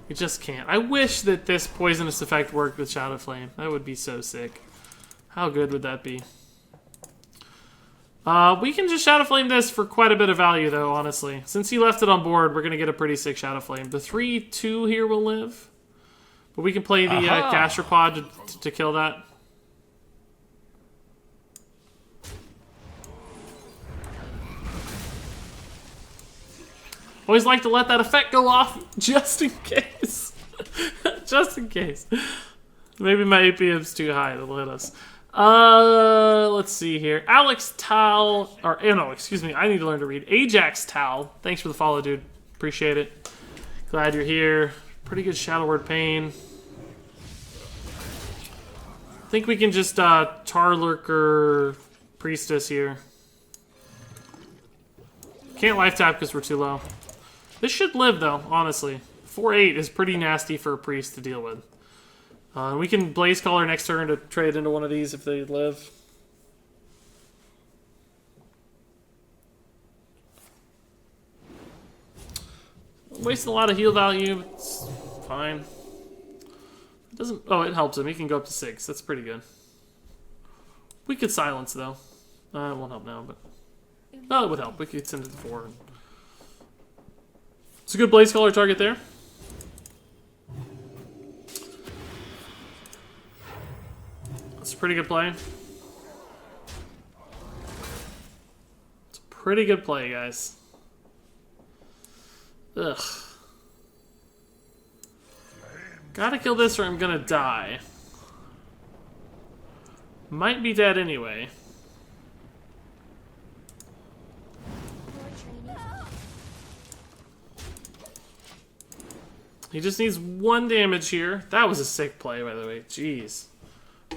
We just can't. I wish that this poisonous effect worked with Shadow Flame. That would be so sick. How good would that be? We can just Shadow Flame this for quite a bit of value, though, honestly. Since he left it on board, we're going to get a pretty sick Shadow Flame. The 3/2 here will live. But we can play the Gastropod to kill that. Always like to let that effect go off, just in case. Just in case. Maybe my APM's too high to let us. Let's see here. Alex Tal, or no, excuse me, I need to learn to read. Ajax Tal, thanks for the follow, dude. Appreciate it. Glad you're here. Pretty good Shadow Word Pain. I think we can just Charlurker Priestess here. Can't life tap because we're too low. This should live though, honestly. 4/8 is pretty nasty for a priest to deal with. We can Blaze Caller next turn to trade into one of these if they live. Wasting a lot of heal value. It's fine. It doesn't. Oh, it helps him. He can go up to 6. That's pretty good. We could silence though. It won't help now, but it would help. We could send it to 4. It's a good Blaze Caller target there. That's a pretty good play. It's a pretty good play, guys. Ugh. Gotta kill this or I'm gonna die. Might be dead anyway. He just needs 1 damage here. That was a sick play, by the way. Jeez.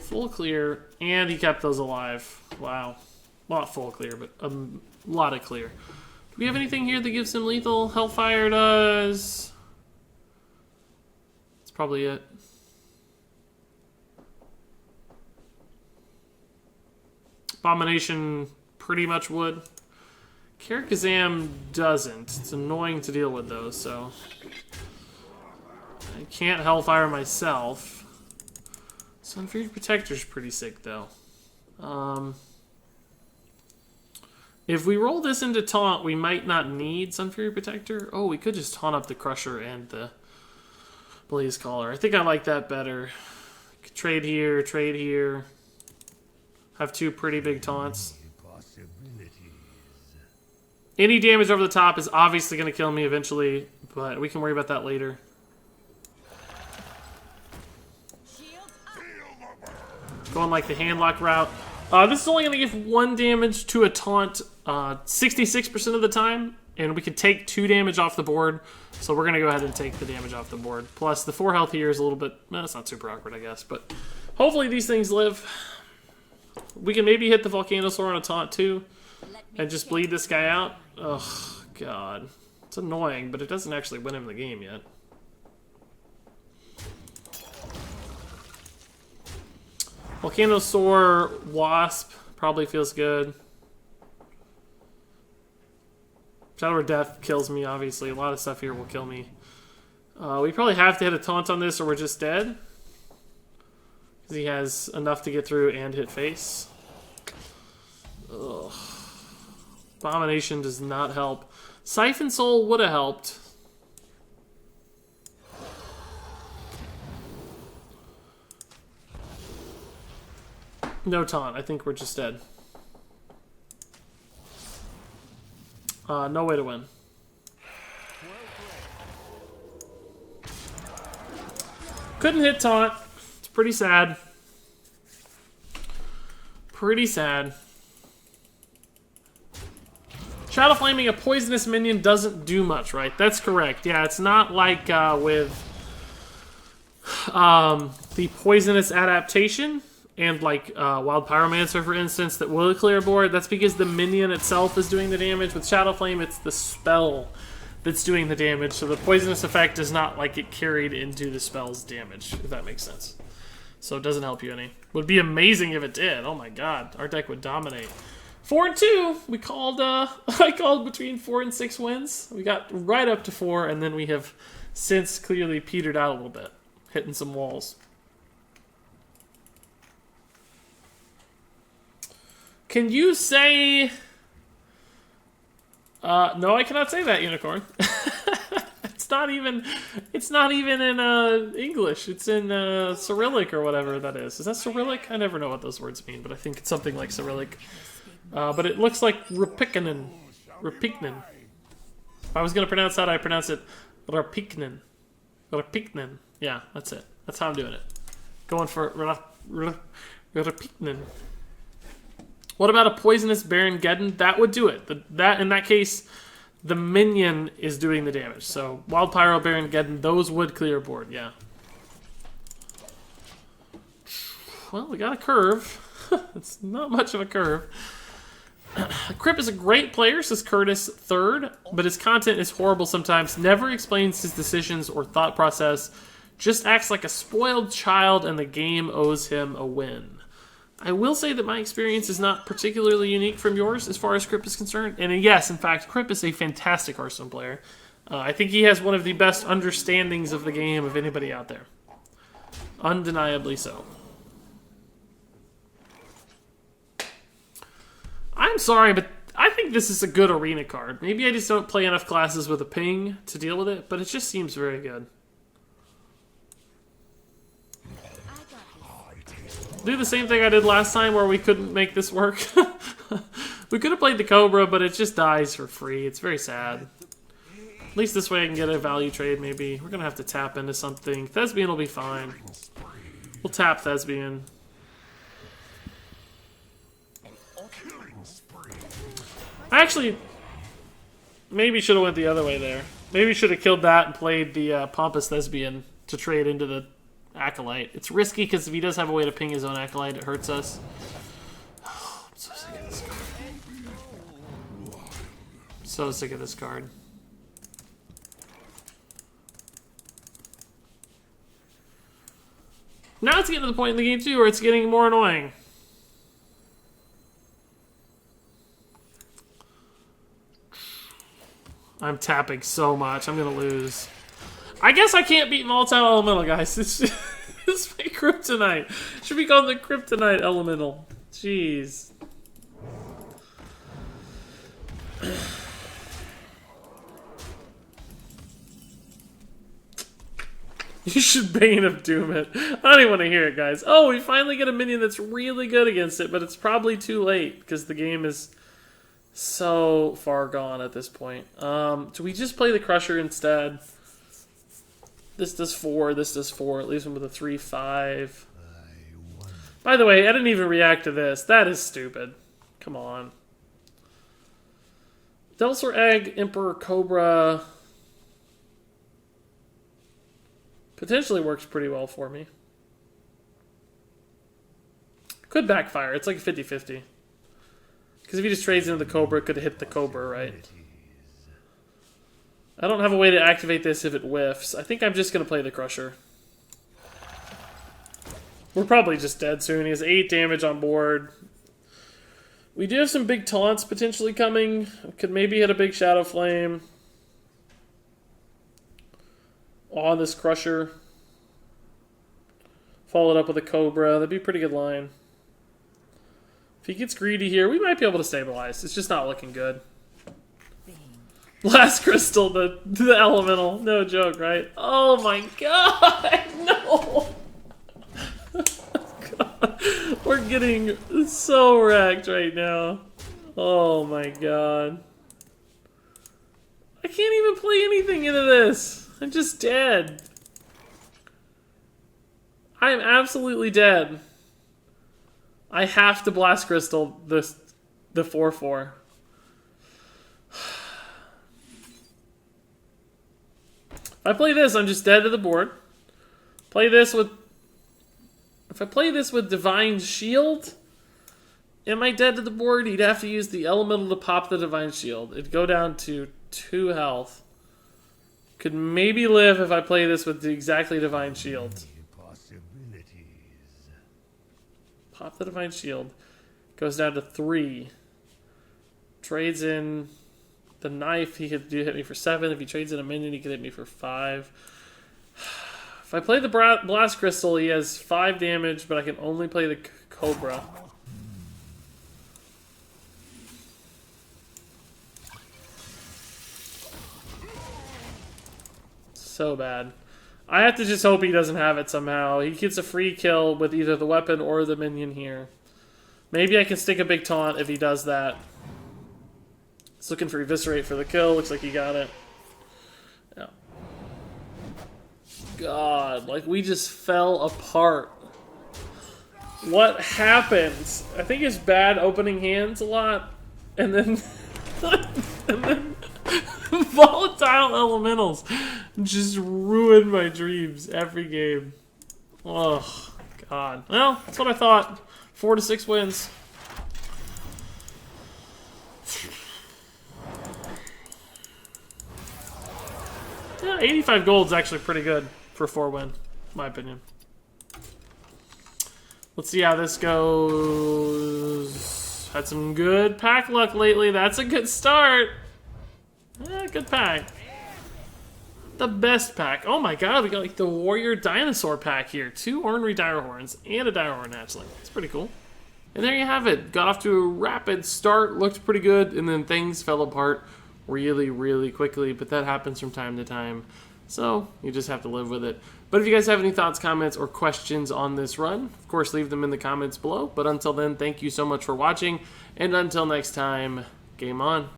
Full clear, and he kept those alive. Wow. Well, not full clear, but a lot of clear. Do we have anything here that gives him lethal? Hellfire does. That's probably it. Abomination pretty much would. Karakazam doesn't. It's annoying to deal with, though, so... I can't Hellfire myself. Sunfury Protector's pretty sick, though. If we roll this into Taunt, we might not need Sunfury Protector. Oh, we could just taunt up the Crusher and the Blaze Caller. I think I like that better. Trade here, trade here. Have 2 pretty big taunts. Any damage over the top is obviously going to kill me eventually, but we can worry about that later. Going like the handlock route. This is only going to give 1 damage to a taunt 66% of the time, and we can take 2 damage off the board, so we're going to go ahead and take the damage off the board. Plus, the 4 health here is a little bit... it's not super awkward, I guess, but hopefully these things live. We can maybe hit the Volcanosaur on a taunt, too, and just bleed this guy out. Oh, God. It's annoying, but it doesn't actually win him the game yet. Volcanosaur, Wasp, probably feels good. Shadow of Death kills me, obviously. A lot of stuff here will kill me. We probably have to hit a taunt on this or we're just dead. Because he has enough to get through and hit face. Ugh. Abomination does not help. Siphon Soul would have helped. No taunt. I think we're just dead. No way to win. Couldn't hit taunt. It's pretty sad. Pretty sad. Shadow Flaming a poisonous minion doesn't do much, right? That's correct. Yeah, it's not like with the poisonous adaptation and like Wild Pyromancer, for instance, that will clear a board. That's because the minion itself is doing the damage. With Shadow Flame, it's the spell that's doing the damage, so the poisonous effect does not like get carried into the spell's damage, if that makes sense. So it doesn't help you any. Would be amazing if it did. Oh my god, our deck would dominate. 4-2. We called. I called between 4 and 6 wins. We got right up to 4, and then we have since clearly petered out a little bit, hitting some walls. Can you say? No, I cannot say that, Unicorn. It's not even. It's not even in English. It's in Cyrillic or whatever that is. Is that Cyrillic? I never know what those words mean, but I think it's something like Cyrillic. But it looks like Rapikinen. Rapikinen. If I was going to pronounce that, I pronounce it Rapikinen. Rapikinen. Yeah, that's it. That's how I'm doing it. Going for Rapikinen. What about a poisonous Baron Geddon? That would do it. That in that case, the minion is doing the damage. So Wild Pyro, Baron Geddon, those would clear board. Yeah. Well, we got a curve. It's not much of a curve. Crip is a great player, says Curtis third, but his content is horrible sometimes. Never explains his decisions or thought process. Just acts like a spoiled child, and the game owes him a win. I will say that my experience is not particularly unique from yours as far as Crip is concerned. And yes, in fact, Crip is a fantastic Hearthstone player. I think he has one of the best understandings of the game of anybody out there. Undeniably so. I'm sorry, but I think this is a good arena card. Maybe I just don't play enough classes with a ping to deal with it, but it just seems very good. Do the same thing I did last time where we couldn't make this work. We could have played the Cobra, but it just dies for free. It's very sad. At least this way I can get a value trade, maybe. We're going to have to tap into something. Thespian will be fine. We'll tap Thespian. I actually maybe should have went the other way there. Maybe should have killed that and played the Pompous Thespian to trade into the Acolyte. It's risky because if he does have a way to ping his own Acolyte, it hurts us. Oh, I'm so sick of this card. So sick of this card. Now it's getting to the point in the game too where it's getting more annoying. I'm tapping so much. I'm gonna lose. I guess I can't beat multi-elemental, guys. This is my kryptonite. Should be called the kryptonite elemental. Jeez. You should Bane of Doom it. I don't even want to hear it, guys. Oh, we finally get a minion that's really good against it, but it's probably too late because the game is so far gone at this point. Do we just play the Crusher instead? This does 4, this does 4. It leaves him with a 3-5. By the way, I didn't even react to this. That is stupid. Come on. Devilsaur Egg, Emperor Cobra. Potentially works pretty well for me. Could backfire. It's like 50-50. Because if he just trades into the Cobra, it could hit the Cobra, right? I don't have a way to activate this if it whiffs. I think I'm just going to play the Crusher. We're probably just dead soon. He has 8 damage on board. We do have some big taunts potentially coming. Could maybe hit a big Shadow Flame on this Crusher. Follow it up with a Cobra. That'd be a pretty good line. If he gets greedy here, we might be able to stabilize. It's just not looking good. Blast Crystal, the elemental. No joke, right? Oh my god! No! God. We're getting so wrecked right now. Oh my god. I can't even play anything into this. I'm just dead. I am absolutely dead. I have to Blast Crystal the 4-4. If I play this, I'm just dead to the board. Play this with... If I play this with Divine Shield, am I dead to the board? He'd have to use the Elemental to pop the Divine Shield. It'd go down to 2 health. Could maybe live if I play this with the exactly Divine Shield. Pop the Divine Shield. Goes down to 3. Trades in the knife. He could hit me for 7. If he trades in a minion, he could hit me for 5. If I play the Blast Crystal, he has 5 damage, but I can only play the Cobra. So bad. I have to just hope he doesn't have it somehow. He gets a free kill with either the weapon or the minion here. Maybe I can stick a big taunt if he does that. He's looking for Eviscerate for the kill. Looks like he got it. Yeah. God, like we just fell apart. What happened? I think it's bad opening hands a lot. And then... and then volatile elementals just ruin my dreams every game. Oh, God. Well, that's what I thought. 4 to 6 wins. Yeah, 85 gold is actually pretty good for a 4-win, in my opinion. Let's see how this goes. Had some good pack luck lately. That's a good start. Yeah, good pack. The best pack. Oh my god, we got like the Warrior Dinosaur pack here. 2 Ornery Direhorns and a Direhorn Hatchling. It's pretty cool. And there you have it. Got off to a rapid start. Looked pretty good. And then things fell apart really, really quickly. But that happens from time to time. So you just have to live with it. But if you guys have any thoughts, comments, or questions on this run, of course, leave them in the comments below. But until then, thank you so much for watching. And until next time, game on.